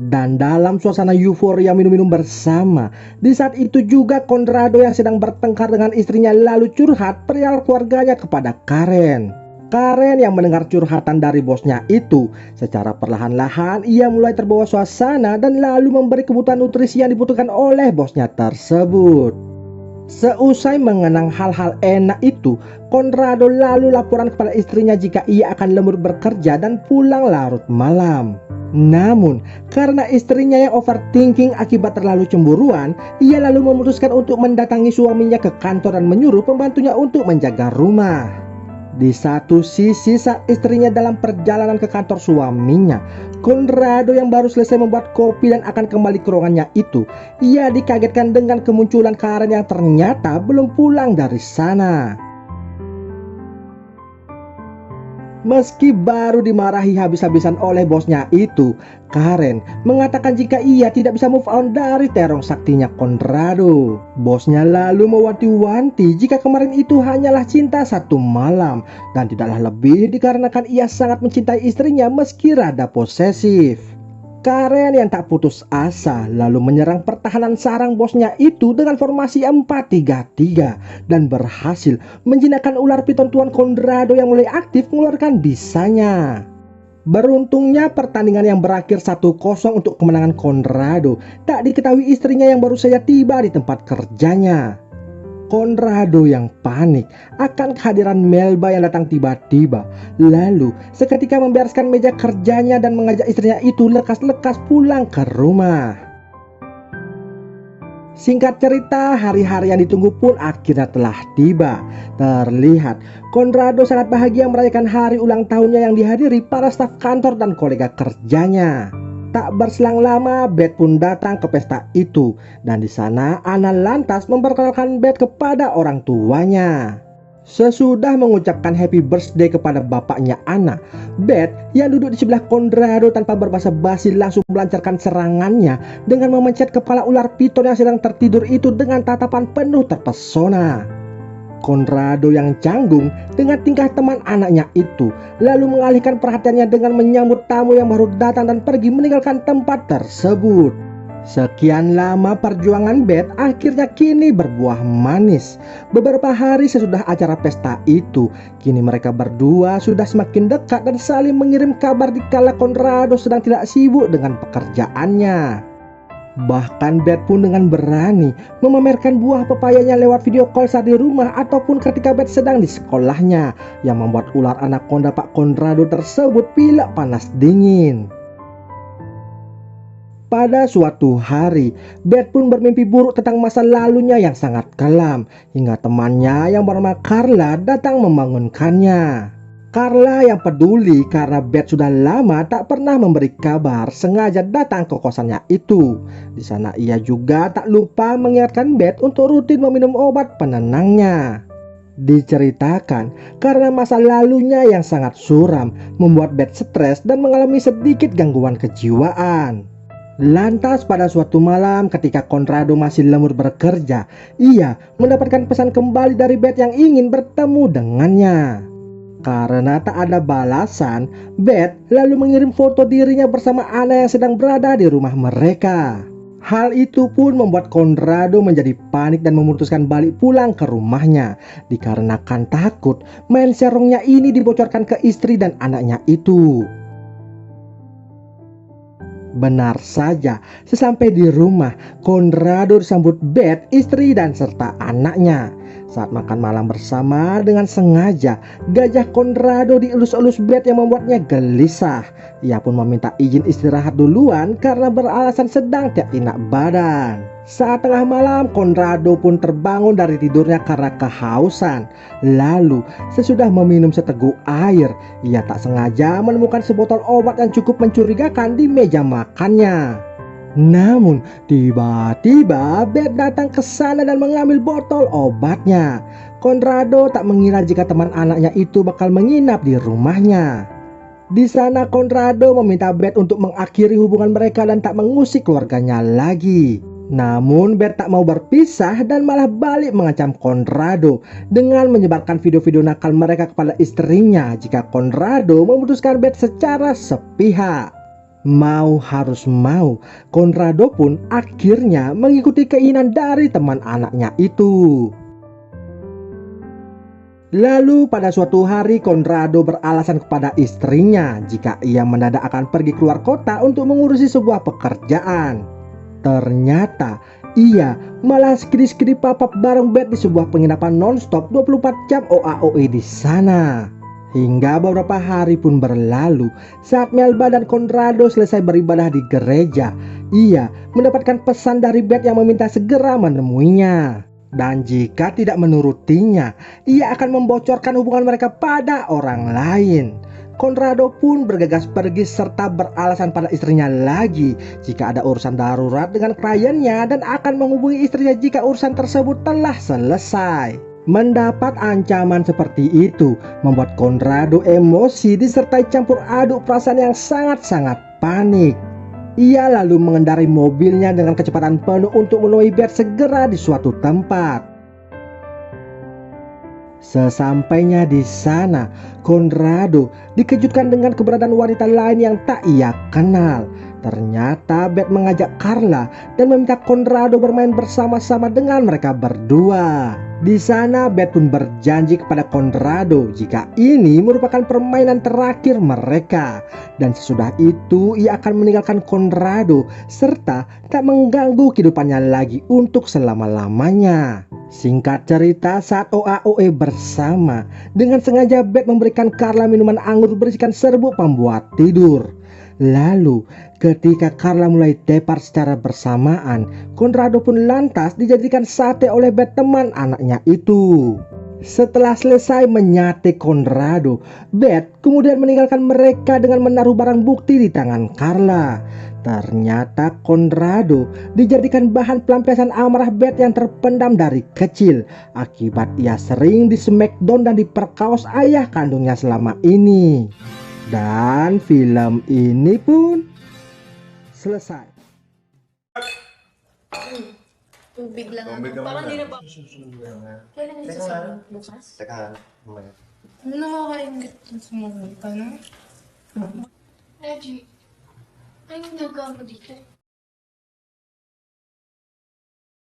Dan dalam suasana euforia minum-minum bersama, di saat itu juga Conrado yang sedang bertengkar dengan istrinya lalu curhat perihal keluarganya kepada Karen. Karen yang mendengar curhatan dari bosnya itu, secara perlahan-lahan ia mulai terbawa suasana dan lalu memberi kebutuhan nutrisi yang dibutuhkan oleh bosnya tersebut. Seusai mengenang hal-hal enak itu, Conrado lalu laporan kepada istrinya jika ia akan lembur bekerja dan pulang larut malam. Namun, karena istrinya yang overthinking akibat terlalu cemburuan, ia lalu memutuskan untuk mendatangi suaminya ke kantor dan menyuruh pembantunya untuk menjaga rumah. Di satu sisi saat istrinya dalam perjalanan ke kantor suaminya, Conrado yang baru selesai membuat kopi dan akan kembali ke ruangannya itu, ia dikagetkan dengan kemunculan Karen yang ternyata belum pulang dari sana. Meski baru dimarahi habis-habisan oleh bosnya itu, Karen mengatakan jika ia tidak bisa move on dari terong saktinya Conrado. Bosnya lalu mewanti-wanti jika kemarin itu hanyalah cinta satu malam dan tidaklah lebih dikarenakan ia sangat mencintai istrinya meski rada posesif. Karen yang tak putus asa lalu menyerang pertahanan sarang bosnya itu dengan formasi 4-3-3 dan berhasil menjinakkan ular piton tuan Conrado yang mulai aktif mengeluarkan bisanya. Beruntungnya pertandingan yang berakhir 1-0 untuk kemenangan Conrado tak diketahui istrinya yang baru saja tiba di tempat kerjanya. Conrado yang panik akan kehadiran Melba yang datang tiba-tiba, lalu seketika membereskan meja kerjanya dan mengajak istrinya itu lekas-lekas pulang ke rumah. Singkat cerita, hari-hari yang ditunggu pun akhirnya telah tiba. Terlihat Conrado sangat bahagia merayakan hari ulang tahunnya yang dihadiri para staf kantor dan kolega kerjanya. Tak berselang lama, Beth pun datang ke pesta itu dan di sana Anna lantas memperkenalkan Beth kepada orang tuanya. Sesudah mengucapkan happy birthday kepada bapaknya Anna, Beth yang duduk di sebelah Conrado tanpa berbasa-basi langsung melancarkan serangannya dengan memencet kepala ular piton yang sedang tertidur itu dengan tatapan penuh terpesona. Conrado yang canggung dengan tingkah teman anaknya itu lalu mengalihkan perhatiannya dengan menyambut tamu yang baru datang dan pergi meninggalkan tempat tersebut. Sekian lama perjuangan Beth akhirnya kini berbuah manis. Beberapa hari sesudah acara pesta itu, kini mereka berdua sudah semakin dekat dan saling mengirim kabar dikala Conrado sedang tidak sibuk dengan pekerjaannya. Bahkan Beth pun dengan berani memamerkan buah pepayanya lewat video call saat di rumah ataupun ketika Beth sedang di sekolahnya, yang membuat ular anaconda Pak Conrado tersebut pilek panas dingin. Pada suatu hari, Beth pun bermimpi buruk tentang masa lalunya yang sangat kelam, hingga temannya yang bernama Carla datang membangunkannya. Carla yang peduli karena Beth sudah lama tak pernah memberi kabar sengaja datang ke kosannya itu. Di sana ia juga tak lupa mengingatkan Beth untuk rutin meminum obat penenangnya. Diceritakan karena masa lalunya yang sangat suram membuat Beth stres dan mengalami sedikit gangguan kejiwaan. Lantas pada suatu malam ketika Conrado masih lembur bekerja, ia mendapatkan pesan kembali dari Beth yang ingin bertemu dengannya. Karena tak ada balasan, Beth lalu mengirim foto dirinya bersama Anna yang sedang berada di rumah mereka. Hal itu pun membuat Conrado menjadi panik dan memutuskan balik pulang ke rumahnya, dikarenakan takut main serongnya ini dibocorkan ke istri dan anaknya itu. Benar saja, sesampai di rumah, Conrado disambut Beth, istri dan serta anaknya. Saat makan malam bersama, dengan sengaja gajah Conrado dielus-elus Beth yang membuatnya gelisah. Ia pun meminta izin istirahat duluan karena beralasan sedang tidak enak badan. Saat tengah malam, Conrado pun terbangun dari tidurnya karena kehausan. Lalu, sesudah meminum seteguk air, ia tak sengaja menemukan sebotol obat yang cukup mencurigakan di meja makannya. Namun, tiba-tiba Beth datang ke sana dan mengambil botol obatnya. Conrado tak mengira jika teman anaknya itu bakal menginap di rumahnya. Di sana, Conrado meminta Beth untuk mengakhiri hubungan mereka dan tak mengusik keluarganya lagi. Namun Beth tak mau berpisah dan malah balik mengancam Conrado dengan menyebarkan video-video nakal mereka kepada istrinya jika Conrado memutuskan Beth secara sepihak. Mau harus mau, Conrado pun akhirnya mengikuti keinginan dari teman anaknya itu. Lalu pada suatu hari Conrado beralasan kepada istrinya jika ia mendadak akan pergi keluar kota untuk mengurusi sebuah pekerjaan. Ternyata ia malah skidi-skidi papap bareng Beth di sebuah penginapan nonstop 24 jam OAOE di sana. Hingga beberapa hari pun berlalu, saat Melba dan Conrado selesai beribadah di gereja, ia mendapatkan pesan dari Beth yang meminta segera menemuinya. Dan jika tidak menurutinya, ia akan membocorkan hubungan mereka pada orang lain. Conrado pun bergegas pergi serta beralasan pada istrinya lagi jika ada urusan darurat dengan kliennya dan akan menghubungi istrinya jika urusan tersebut telah selesai. Mendapat ancaman seperti itu membuat Conrado emosi disertai campur aduk perasaan yang sangat-sangat panik. Ia lalu mengendarai mobilnya dengan kecepatan penuh untuk menemui Beth segera di suatu tempat. Sesampainya di sana, Conrado dikejutkan dengan keberadaan wanita lain yang tak ia kenal. Ternyata Beth mengajak Carla dan meminta Conrado bermain bersama-sama dengan mereka berdua. Di sana Beth pun berjanji kepada Conrado jika ini merupakan permainan terakhir mereka. Dan sesudah itu ia akan meninggalkan Conrado serta tak mengganggu kehidupannya lagi untuk selama-lamanya. Singkat cerita, saat OAOE bersama, dengan sengaja Beth memberikan Carla minuman anggur berisikan serbuk pembuat tidur. Lalu ketika Carla mulai tepar secara bersamaan, Conrado pun lantas dijadikan sate oleh Beth teman anaknya itu. Setelah selesai menyate Conrado, Beth kemudian meninggalkan mereka dengan menaruh barang bukti di tangan Carla. Ternyata Conrado dijadikan bahan pelampiasan amarah Beth yang terpendam dari kecil akibat ia sering di smackdown dan diperkaos ayah kandungnya selama ini. Dan film ini pun selesai. Tubig lang ako. Parang di na ba? Kailan yung susunod? Bukas? Teka, mamaya. Ano nakakaingit yung sumunod ka, no? Reggie, anong nagawa mo dito?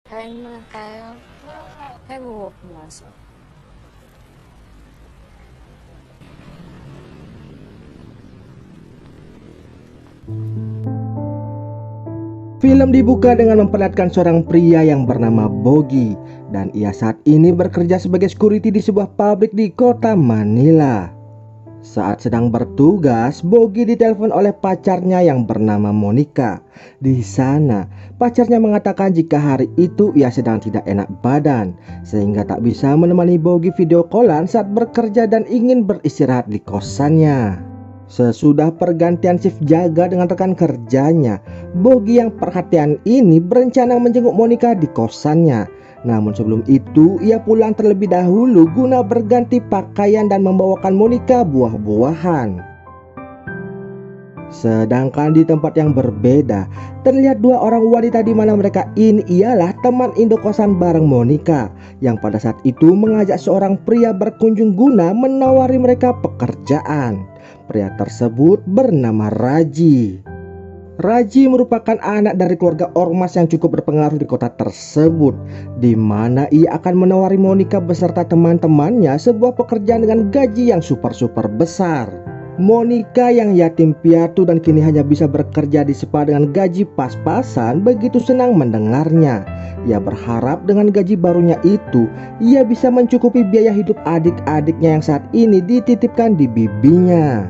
Kain muna tayo. Ay, buwak pumasok. Film dibuka dengan memperlihatkan seorang pria yang bernama Bogi dan ia saat ini bekerja sebagai security di sebuah pabrik di kota Manila. Saat sedang bertugas, Bogi ditelepon oleh pacarnya yang bernama Monica. Di sana, pacarnya mengatakan jika hari itu ia sedang tidak enak badan sehingga tak bisa menemani Bogi video callan saat bekerja dan ingin beristirahat di kosannya. Sesudah pergantian shift jaga dengan rekan kerjanya, Bogi yang perhatian ini berencana menjenguk Monica di kosannya. Namun sebelum itu ia pulang terlebih dahulu guna berganti pakaian dan membawakan Monica buah-buahan. Sedangkan di tempat yang berbeda, terlihat dua orang wanita di mana mereka ini ialah teman indokosan bareng Monica yang pada saat itu mengajak seorang pria berkunjung guna menawari mereka pekerjaan. Pria tersebut bernama Raji. Raji merupakan anak dari keluarga ormas yang cukup berpengaruh di kota tersebut, di mana ia akan menawari Monica beserta teman-temannya sebuah pekerjaan dengan gaji yang super besar. Monica yang yatim piatu dan kini hanya bisa bekerja di spa dengan gaji pas-pasan begitu senang mendengarnya. Ia berharap dengan gaji barunya itu ia bisa mencukupi biaya hidup adik-adiknya yang saat ini dititipkan di bibinya.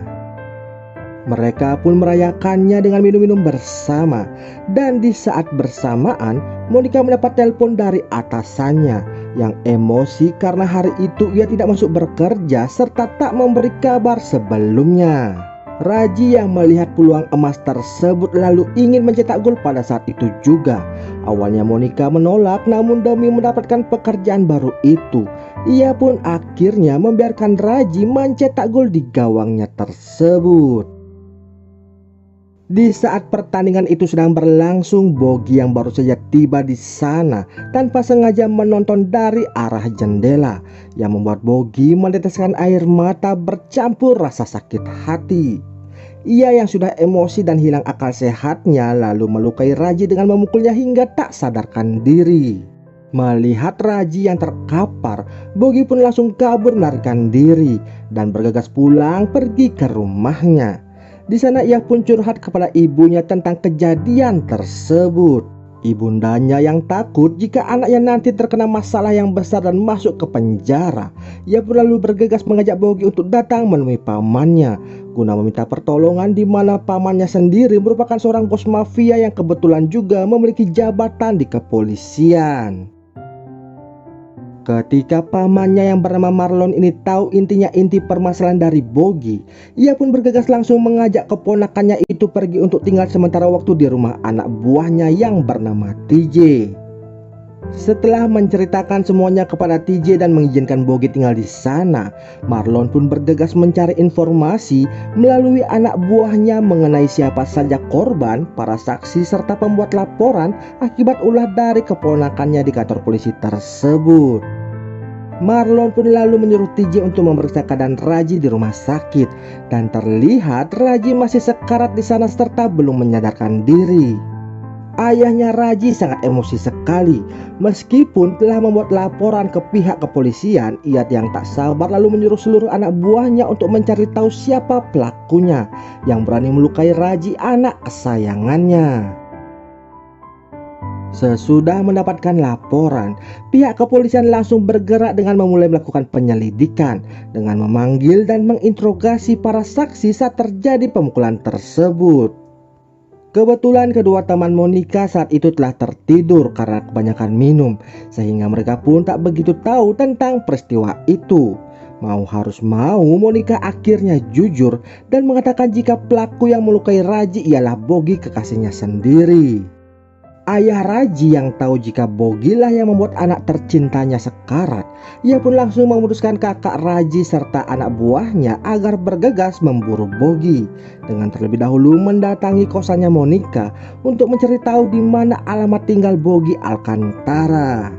Mereka pun merayakannya dengan minum-minum bersama. Dan di saat bersamaan, Monica mendapat telepon dari atasannya yang emosi karena hari itu ia tidak masuk bekerja serta tak memberi kabar sebelumnya. Raji yang melihat peluang emas tersebut lalu ingin mencetak gol pada saat itu juga. Awalnya Monica menolak, namun demi mendapatkan pekerjaan baru itu, ia pun akhirnya membiarkan Raji mencetak gol di gawangnya tersebut. Di saat pertandingan itu sedang berlangsung, Bogi yang baru saja tiba di sana tanpa sengaja menonton dari arah jendela yang membuat Bogi meneteskan air mata bercampur rasa sakit hati. Ia yang sudah emosi dan hilang akal sehatnya lalu melukai Raji dengan memukulnya hingga tak sadarkan diri. Melihat Raji yang terkapar, Bogi pun langsung kabur melarikan diri dan bergegas pulang pergi ke rumahnya. Di sana ia pun curhat kepada ibunya tentang kejadian tersebut. Ibundanya yang takut jika anaknya nanti terkena masalah yang besar dan masuk ke penjara. Ia pun lalu bergegas mengajak Bogi untuk datang menemui pamannya guna meminta pertolongan, di mana pamannya sendiri merupakan seorang bos mafia yang kebetulan juga memiliki jabatan di kepolisian. Ketika pamannya yang bernama Marlon ini tahu inti permasalahan dari Bogi, ia pun bergegas langsung mengajak keponakannya itu pergi untuk tinggal sementara waktu di rumah anak buahnya yang bernama TJ. Setelah menceritakan semuanya kepada TJ dan mengizinkan Bogi tinggal di sana, Marlon pun bergegas mencari informasi melalui anak buahnya mengenai siapa saja korban, para saksi serta pembuat laporan akibat ulah dari keponakannya di kantor polisi tersebut. Marlon pun lalu menyuruh TJ untuk memeriksa keadaan Raji di rumah sakit dan terlihat Raji masih sekarat di sana serta belum menyadarkan diri. Ayahnya Raji sangat emosi sekali. Meskipun telah membuat laporan ke pihak kepolisian, ia yang tak sabar lalu menyuruh seluruh anak buahnya untuk mencari tahu siapa pelakunya yang berani melukai Raji, anak kesayangannya. Sesudah mendapatkan laporan, pihak kepolisian langsung bergerak dengan memulai melakukan penyelidikan dengan memanggil dan menginterogasi para saksi saat terjadi pemukulan tersebut. Kebetulan kedua teman Monica saat itu telah tertidur karena kebanyakan minum, sehingga mereka pun tak begitu tahu tentang peristiwa itu. Mau harus mau, Monica akhirnya jujur dan mengatakan jika pelaku yang melukai Raji ialah Bogi, kekasihnya sendiri. Ayah Raji yang tahu jika Bogi lah yang membuat anak tercintanya sekarat, ia pun langsung memutuskan kakak Raji serta anak buahnya agar bergegas memburu Bogi dengan terlebih dahulu mendatangi kosannya Monica untuk mencari tahu di mana alamat tinggal Bogi Alcantara.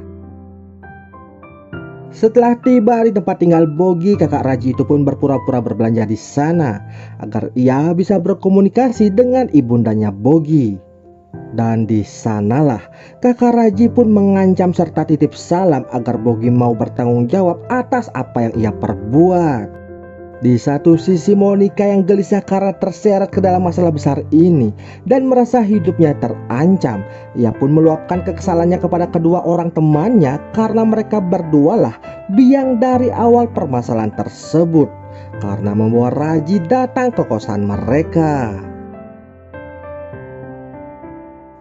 Setelah tiba di tempat tinggal Bogi, kakak Raji itu pun berpura-pura berbelanja di sana agar ia bisa berkomunikasi dengan ibundanya Bogi. Dan di sanalah kakak Raji pun mengancam serta titip salam agar Bogi mau bertanggung jawab atas apa yang ia perbuat. Di satu sisi Monica yang gelisah karena terseret ke dalam masalah besar ini dan merasa hidupnya terancam. Ia pun meluapkan kekesalannya kepada kedua orang temannya karena mereka berdualah biang dari awal permasalahan tersebut karena membawa Raji datang ke kosan mereka.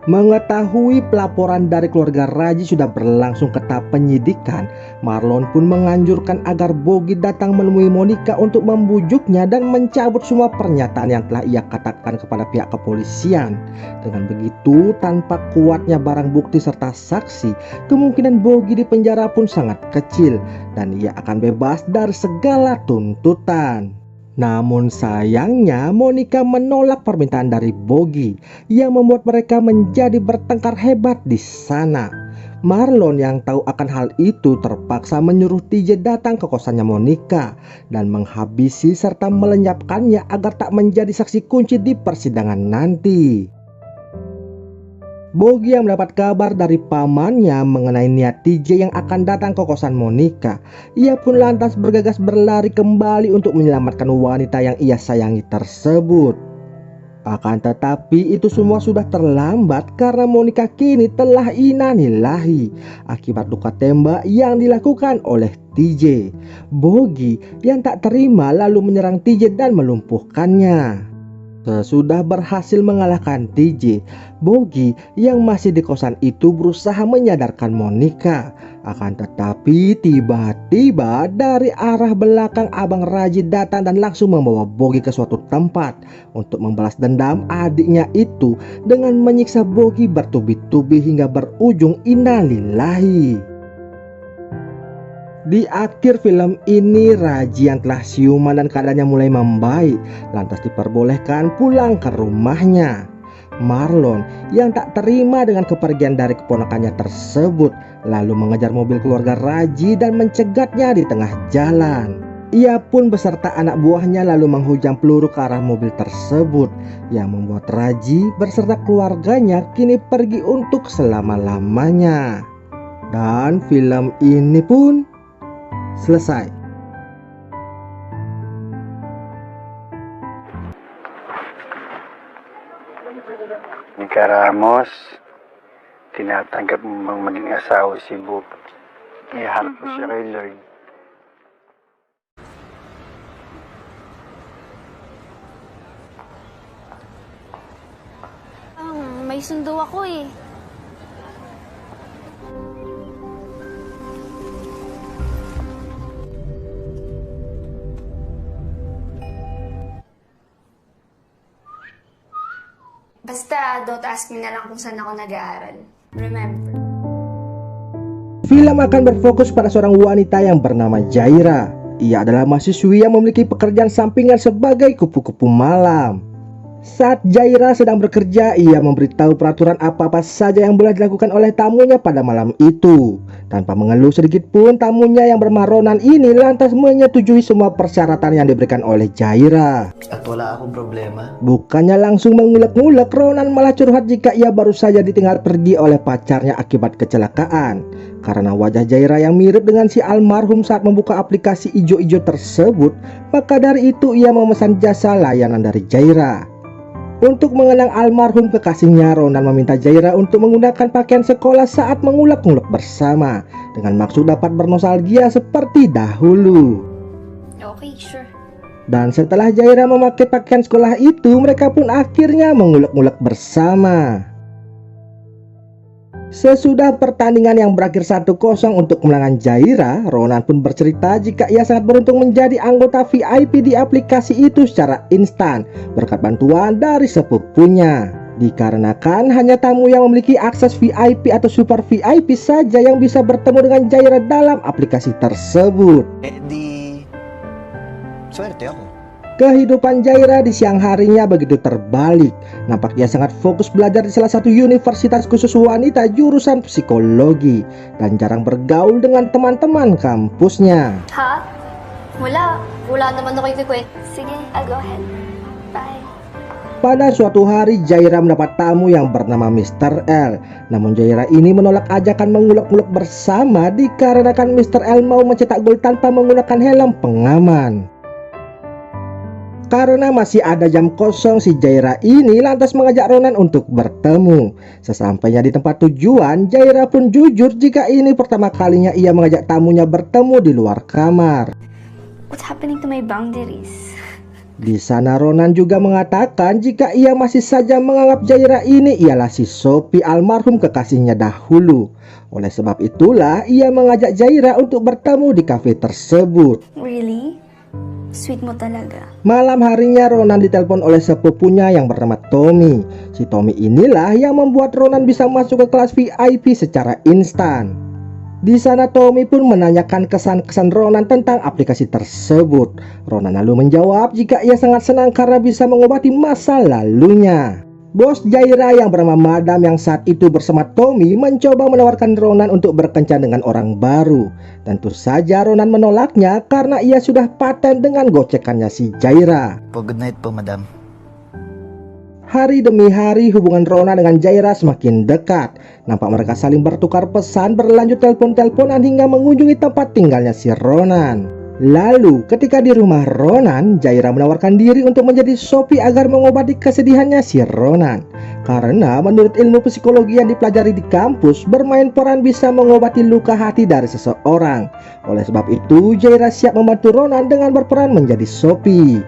Mengetahui pelaporan dari keluarga Raji sudah berlangsung ke tahap penyidikan, Marlon pun menganjurkan agar Bogi datang menemui Monica untuk membujuknya dan mencabut semua pernyataan yang telah ia katakan kepada pihak kepolisian. Dengan begitu, tanpa kuatnya barang bukti serta saksi, kemungkinan Bogi di penjara pun sangat kecil dan ia akan bebas dari segala tuntutan. Namun sayangnya Monica menolak permintaan dari Bogi yang membuat mereka menjadi bertengkar hebat di sana. Marlon yang tahu akan hal itu terpaksa menyuruh TJ datang ke kosannya Monica dan menghabisi serta melenyapkannya agar tak menjadi saksi kunci di persidangan nanti. Bogi yang mendapat kabar dari pamannya mengenai niat TJ yang akan datang ke kosan Monica, ia pun lantas bergegas berlari kembali untuk menyelamatkan wanita yang ia sayangi tersebut. Akan tetapi itu semua sudah terlambat karena Monica kini telah inanilahi akibat luka tembak yang dilakukan oleh TJ. Bogi yang tak terima lalu menyerang TJ dan melumpuhkannya. Sesudah berhasil mengalahkan TJ, Bogi yang masih di kosan itu berusaha menyadarkan Monica. Akan tetapi tiba-tiba dari arah belakang Abang Raji datang dan langsung membawa Bogi ke suatu tempat untuk membalas dendam adiknya itu dengan menyiksa Bogi bertubi-tubi hingga berujung innalillahi. Di akhir film ini Raji yang telah siuman dan keadaannya mulai membaik lantas diperbolehkan pulang ke rumahnya. Marlon yang tak terima dengan kepergian dari keponakannya tersebut lalu mengejar mobil keluarga Raji dan mencegatnya di tengah jalan. Ia pun beserta anak buahnya lalu menghujam peluru ke arah mobil tersebut yang membuat Raji beserta keluarganya kini pergi untuk selama-lamanya. Dan film ini pun selesai. Nika Ramos tinatanggap mong maging asawa si Bob. Iharap ko siya kay Lord. May sundo ako eh. Basta, don't ask me na lang kung saan ako nag-aaral. Remember. Film akan berfokus pada seorang wanita yang bernama Jaira. Ia adalah mahasiswi yang memiliki pekerjaan sampingan sebagai kupu-kupu malam. Saat Jaira sedang bekerja, ia memberitahu peraturan apa-apa saja yang boleh dilakukan oleh tamunya pada malam itu. Tanpa mengeluh sedikit pun, tamunya yang bernama Ronan ini lantas menyetujui semua persyaratan yang diberikan oleh Jaira. At wala akong problema. Bukannya langsung mengulek-ngulek, Ronan malah curhat jika ia baru saja ditinggal pergi oleh pacarnya akibat kecelakaan. Karena wajah Jaira yang mirip dengan si almarhum saat membuka aplikasi ijo-ijo tersebut, maka dari itu ia memesan jasa layanan dari Jaira. Untuk mengenang almarhum kekasihnya, Ronan meminta Jaira untuk menggunakan pakaian sekolah saat mengulek-ngulek bersama dengan maksud dapat bernostalgia seperti dahulu. Okay, sure. Dan setelah Jaira memakai pakaian sekolah itu, mereka pun akhirnya mengulek-ngulek bersama. Sesudah pertandingan yang berakhir 1-0 untuk kemenangan Jaira, Ronan pun bercerita jika ia sangat beruntung menjadi anggota VIP di aplikasi itu secara instan berkat bantuan dari sepupunya. Dikarenakan hanya tamu yang memiliki akses VIP atau super VIP saja yang bisa bertemu dengan Jaira dalam aplikasi tersebut. Swerte ako. Kehidupan Jaira di siang harinya begitu terbalik. Nampak ia sangat fokus belajar di salah satu universitas khusus wanita jurusan psikologi dan jarang bergaul dengan teman-teman kampusnya. Ha? Wala. Wala naman ako ikikwet. Sige, I'll go ahead. Bye. Pada suatu hari Jaira mendapat tamu yang bernama Mr. L. Namun Jaira ini menolak ajakan mengulek-ngulek bersama dikarenakan Mr. L mau mencetak gol tanpa menggunakan helm pengaman. Karena masih ada jam kosong, si Jaira ini lantas mengajak Ronan untuk bertemu. Sesampainya di tempat tujuan, Jaira pun jujur jika ini pertama kalinya ia mengajak tamunya bertemu di luar kamar. What's happening to my boundaries? Di sana Ronan juga mengatakan jika ia masih saja menganggap Jaira ini ialah si Sophie almarhum kekasihnya dahulu. Oleh sebab itulah ia mengajak Jaira untuk bertemu di kafe tersebut. Really? Sweet mo talaga. Malam harinya Ronan ditelepon oleh sepupunya yang bernama Tommy. Si Tommy inilah yang membuat Ronan bisa masuk ke kelas VIP secara instan. Di sana Tommy pun menanyakan kesan-kesan Ronan tentang aplikasi tersebut. Ronan lalu menjawab jika ia sangat senang karena bisa mengobati masa lalunya. Bos Jaira yang bernama Madam yang saat itu bersama Tommy mencoba menawarkan Ronan untuk berkencan dengan orang baru. Tentu saja Ronan menolaknya karena ia sudah paten dengan gocekannya si Jaira. Good night po, madam. Hari demi hari hubungan Ronan dengan Jaira semakin dekat. Nampak mereka saling bertukar pesan, berlanjut telepon-teleponan hingga mengunjungi tempat tinggalnya si Ronan. Lalu ketika di rumah Ronan, Jaira menawarkan diri untuk menjadi Sophie agar mengobati kesedihannya si Ronan. Karena menurut ilmu psikologi yang dipelajari di kampus, bermain peran bisa mengobati luka hati dari seseorang. Oleh sebab itu, Jaira siap membantu Ronan dengan berperan menjadi Sophie.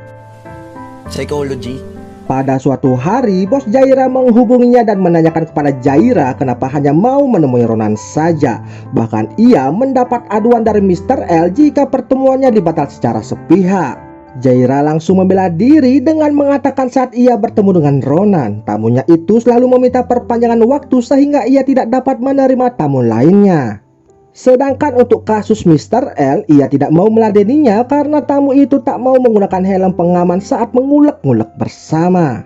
Psychology. Pada suatu hari, bos Jaira menghubunginya dan menanyakan kepada Jaira kenapa hanya mau menemui Ronan saja. Bahkan ia mendapat aduan dari Mr. L jika pertemuannya dibatal secara sepihak. Jaira langsung membela diri dengan mengatakan saat ia bertemu dengan Ronan, tamunya itu selalu meminta perpanjangan waktu sehingga ia tidak dapat menerima tamu lainnya. Sedangkan untuk kasus Mr. L, ia tidak mau meladeninya karena tamu itu tak mau menggunakan helm pengaman saat mengulek-ngulek bersama.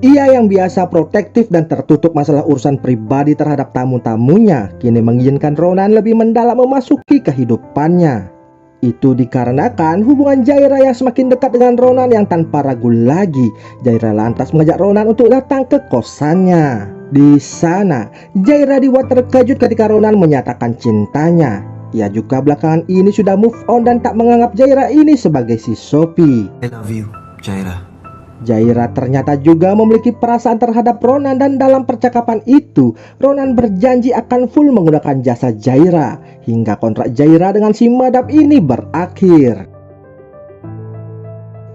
Ia yang biasa protektif dan tertutup masalah urusan pribadi terhadap tamu-tamunya, kini mengizinkan Ronan lebih mendalam memasuki kehidupannya. Itu dikarenakan hubungan Jaira yang semakin dekat dengan Ronan yang tanpa ragu lagi, Jaira lantas mengajak Ronan untuk datang ke kosannya. Di sana, Jaira dibuat terkejut ketika Ronan menyatakan cintanya. Ia juga belakangan ini sudah move on dan tak menganggap Jaira ini sebagai si Sophie. I love you, Jaira. Jaira ternyata juga memiliki perasaan terhadap Ronan dan dalam percakapan itu, Ronan berjanji akan full menggunakan jasa Jaira hingga kontrak Jaira dengan si Madam ini berakhir.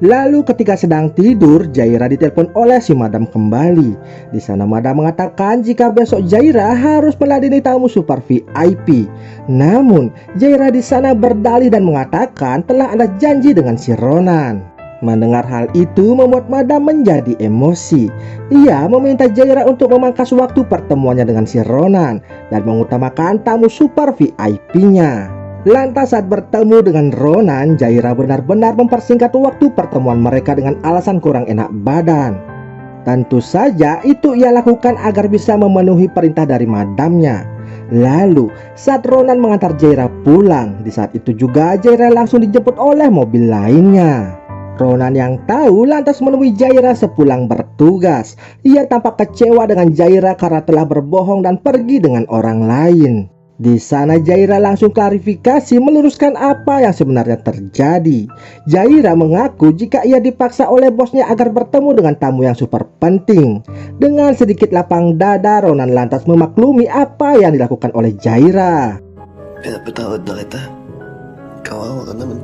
Lalu ketika sedang tidur, Jaira ditelepon oleh si Madam kembali. Di sana Madam mengatakan jika besok Jaira harus meladeni tamu super VIP. Namun Jaira di sana berdalih dan mengatakan telah ada janji dengan si Ronan. Mendengar hal itu membuat Madam menjadi emosi. Ia meminta Jaira untuk memangkas waktu pertemuannya dengan si Ronan dan mengutamakan tamu super VIP-nya. Lantas saat bertemu dengan Ronan, Jaira benar-benar mempersingkat waktu pertemuan mereka dengan alasan kurang enak badan. Tentu saja itu ia lakukan agar bisa memenuhi perintah dari madamnya. Lalu saat Ronan mengantar Jaira pulang, di saat itu juga Jaira langsung dijemput oleh mobil lainnya. Ronan yang tahu lantas menemui Jaira sepulang bertugas. Ia tampak kecewa dengan Jaira karena telah berbohong dan pergi dengan orang lain. Di sana Jaira langsung klarifikasi meluruskan apa yang sebenarnya terjadi. Jaira mengaku jika ia dipaksa oleh bosnya agar bertemu dengan tamu yang super penting. Dengan sedikit lapang dada, Ronan lantas memaklumi apa yang dilakukan oleh Jaira. Pinapatawad na kita. Kawawa ka naman.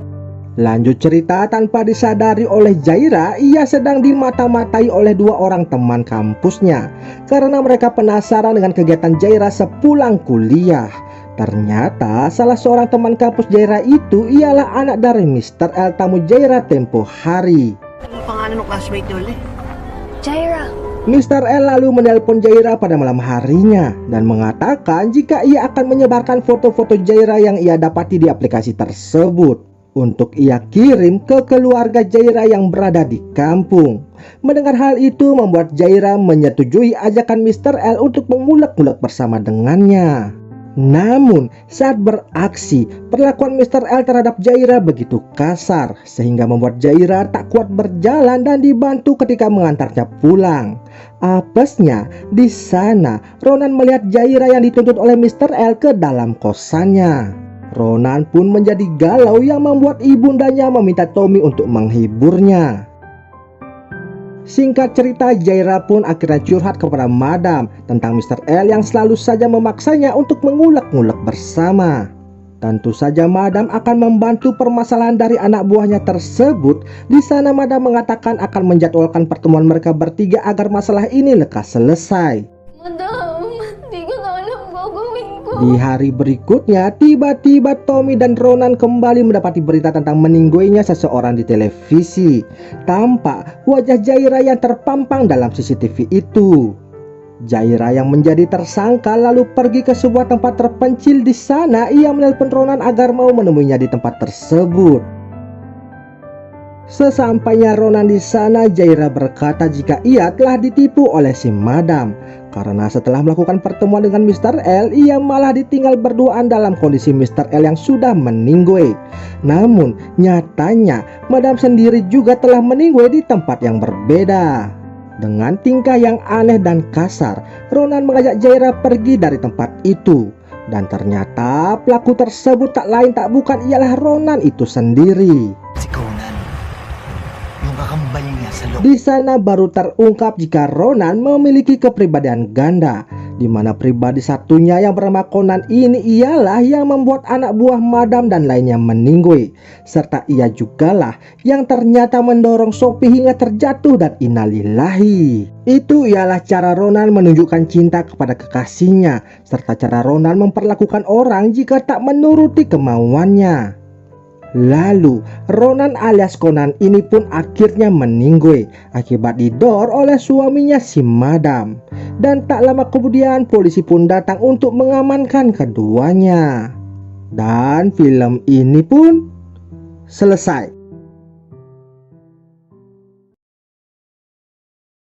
Lanjut cerita, tanpa disadari oleh Jaira, ia sedang dimata-matai oleh dua orang teman kampusnya karena mereka penasaran dengan kegiatan Jaira sepulang kuliah. Ternyata salah seorang teman kampus Jaira itu ialah anak dari Mr. L, tamu Jaira tempo hari. Ano pangalan ng classmate niyo ulit? Jaira. Mr. L lalu menelpon Jaira pada malam harinya dan mengatakan jika ia akan menyebarkan foto-foto Jaira yang ia dapati di aplikasi tersebut untuk ia kirim ke keluarga Jaira yang berada di kampung. Mendengar hal itu membuat Jaira menyetujui ajakan Mr. L untuk mengulek-ngulek bersama dengannya. Namun saat beraksi, perlakuan Mr. L terhadap Jaira begitu kasar sehingga membuat Jaira tak kuat berjalan dan dibantu ketika mengantarnya pulang. Apesnya, di sana Ronan melihat Jaira yang dituntut oleh Mr. L ke dalam kosannya. Ronan pun menjadi galau yang membuat ibundanya meminta Tommy untuk menghiburnya. Singkat cerita, Jaira pun akhirnya curhat kepada Madam tentang Mr. L yang selalu saja memaksanya untuk mengulek-ngulek bersama. Tentu saja Madam akan membantu permasalahan dari anak buahnya tersebut. Di sana Madam mengatakan akan menjadwalkan pertemuan mereka bertiga agar masalah ini lekas selesai. Madam, di ko na alam gagawin ko. Di hari berikutnya, tiba-tiba Tommy dan Ronan kembali mendapati berita tentang meninggoinya seseorang di televisi. Tampak wajah Jaira yang terpampang dalam CCTV itu. Jaira yang menjadi tersangka lalu pergi ke sebuah tempat terpencil. Di sana ia menelpon Ronan agar mau menemuinya di tempat tersebut. Sesampainya Ronan di sana, Jaira berkata jika ia telah ditipu oleh si Madam. Karena setelah melakukan pertemuan dengan Mr. L, ia malah ditinggal berduaan dalam kondisi Mr. L yang sudah meninggoy. Namun nyatanya Madam sendiri juga telah meninggoy di tempat yang berbeda. Dengan tingkah yang aneh dan kasar, Ronan mengajak Jaira pergi dari tempat itu. Dan ternyata pelaku tersebut tak lain tak bukan ialah Ronan itu sendiri. Si Conan, yung kakambal niya sa loob. Di sana baru terungkap jika Ronan memiliki kepribadian ganda, di mana pribadi satunya yang bernama Conan ini ialah yang membuat anak buah Madam dan lainnya meninggoy, serta ia jugalah yang ternyata mendorong Sophie hingga terjatuh dan innalillahi. Itu ialah cara Ronan menunjukkan cinta kepada kekasihnya, serta cara Ronan memperlakukan orang jika tak menuruti kemauannya. Lalu Ronan alias Conan ini pun akhirnya meninggoy akibat didor oleh suaminya si Madam. Dan tak lama kemudian polisi pun datang untuk mengamankan keduanya. Dan film ini pun selesai.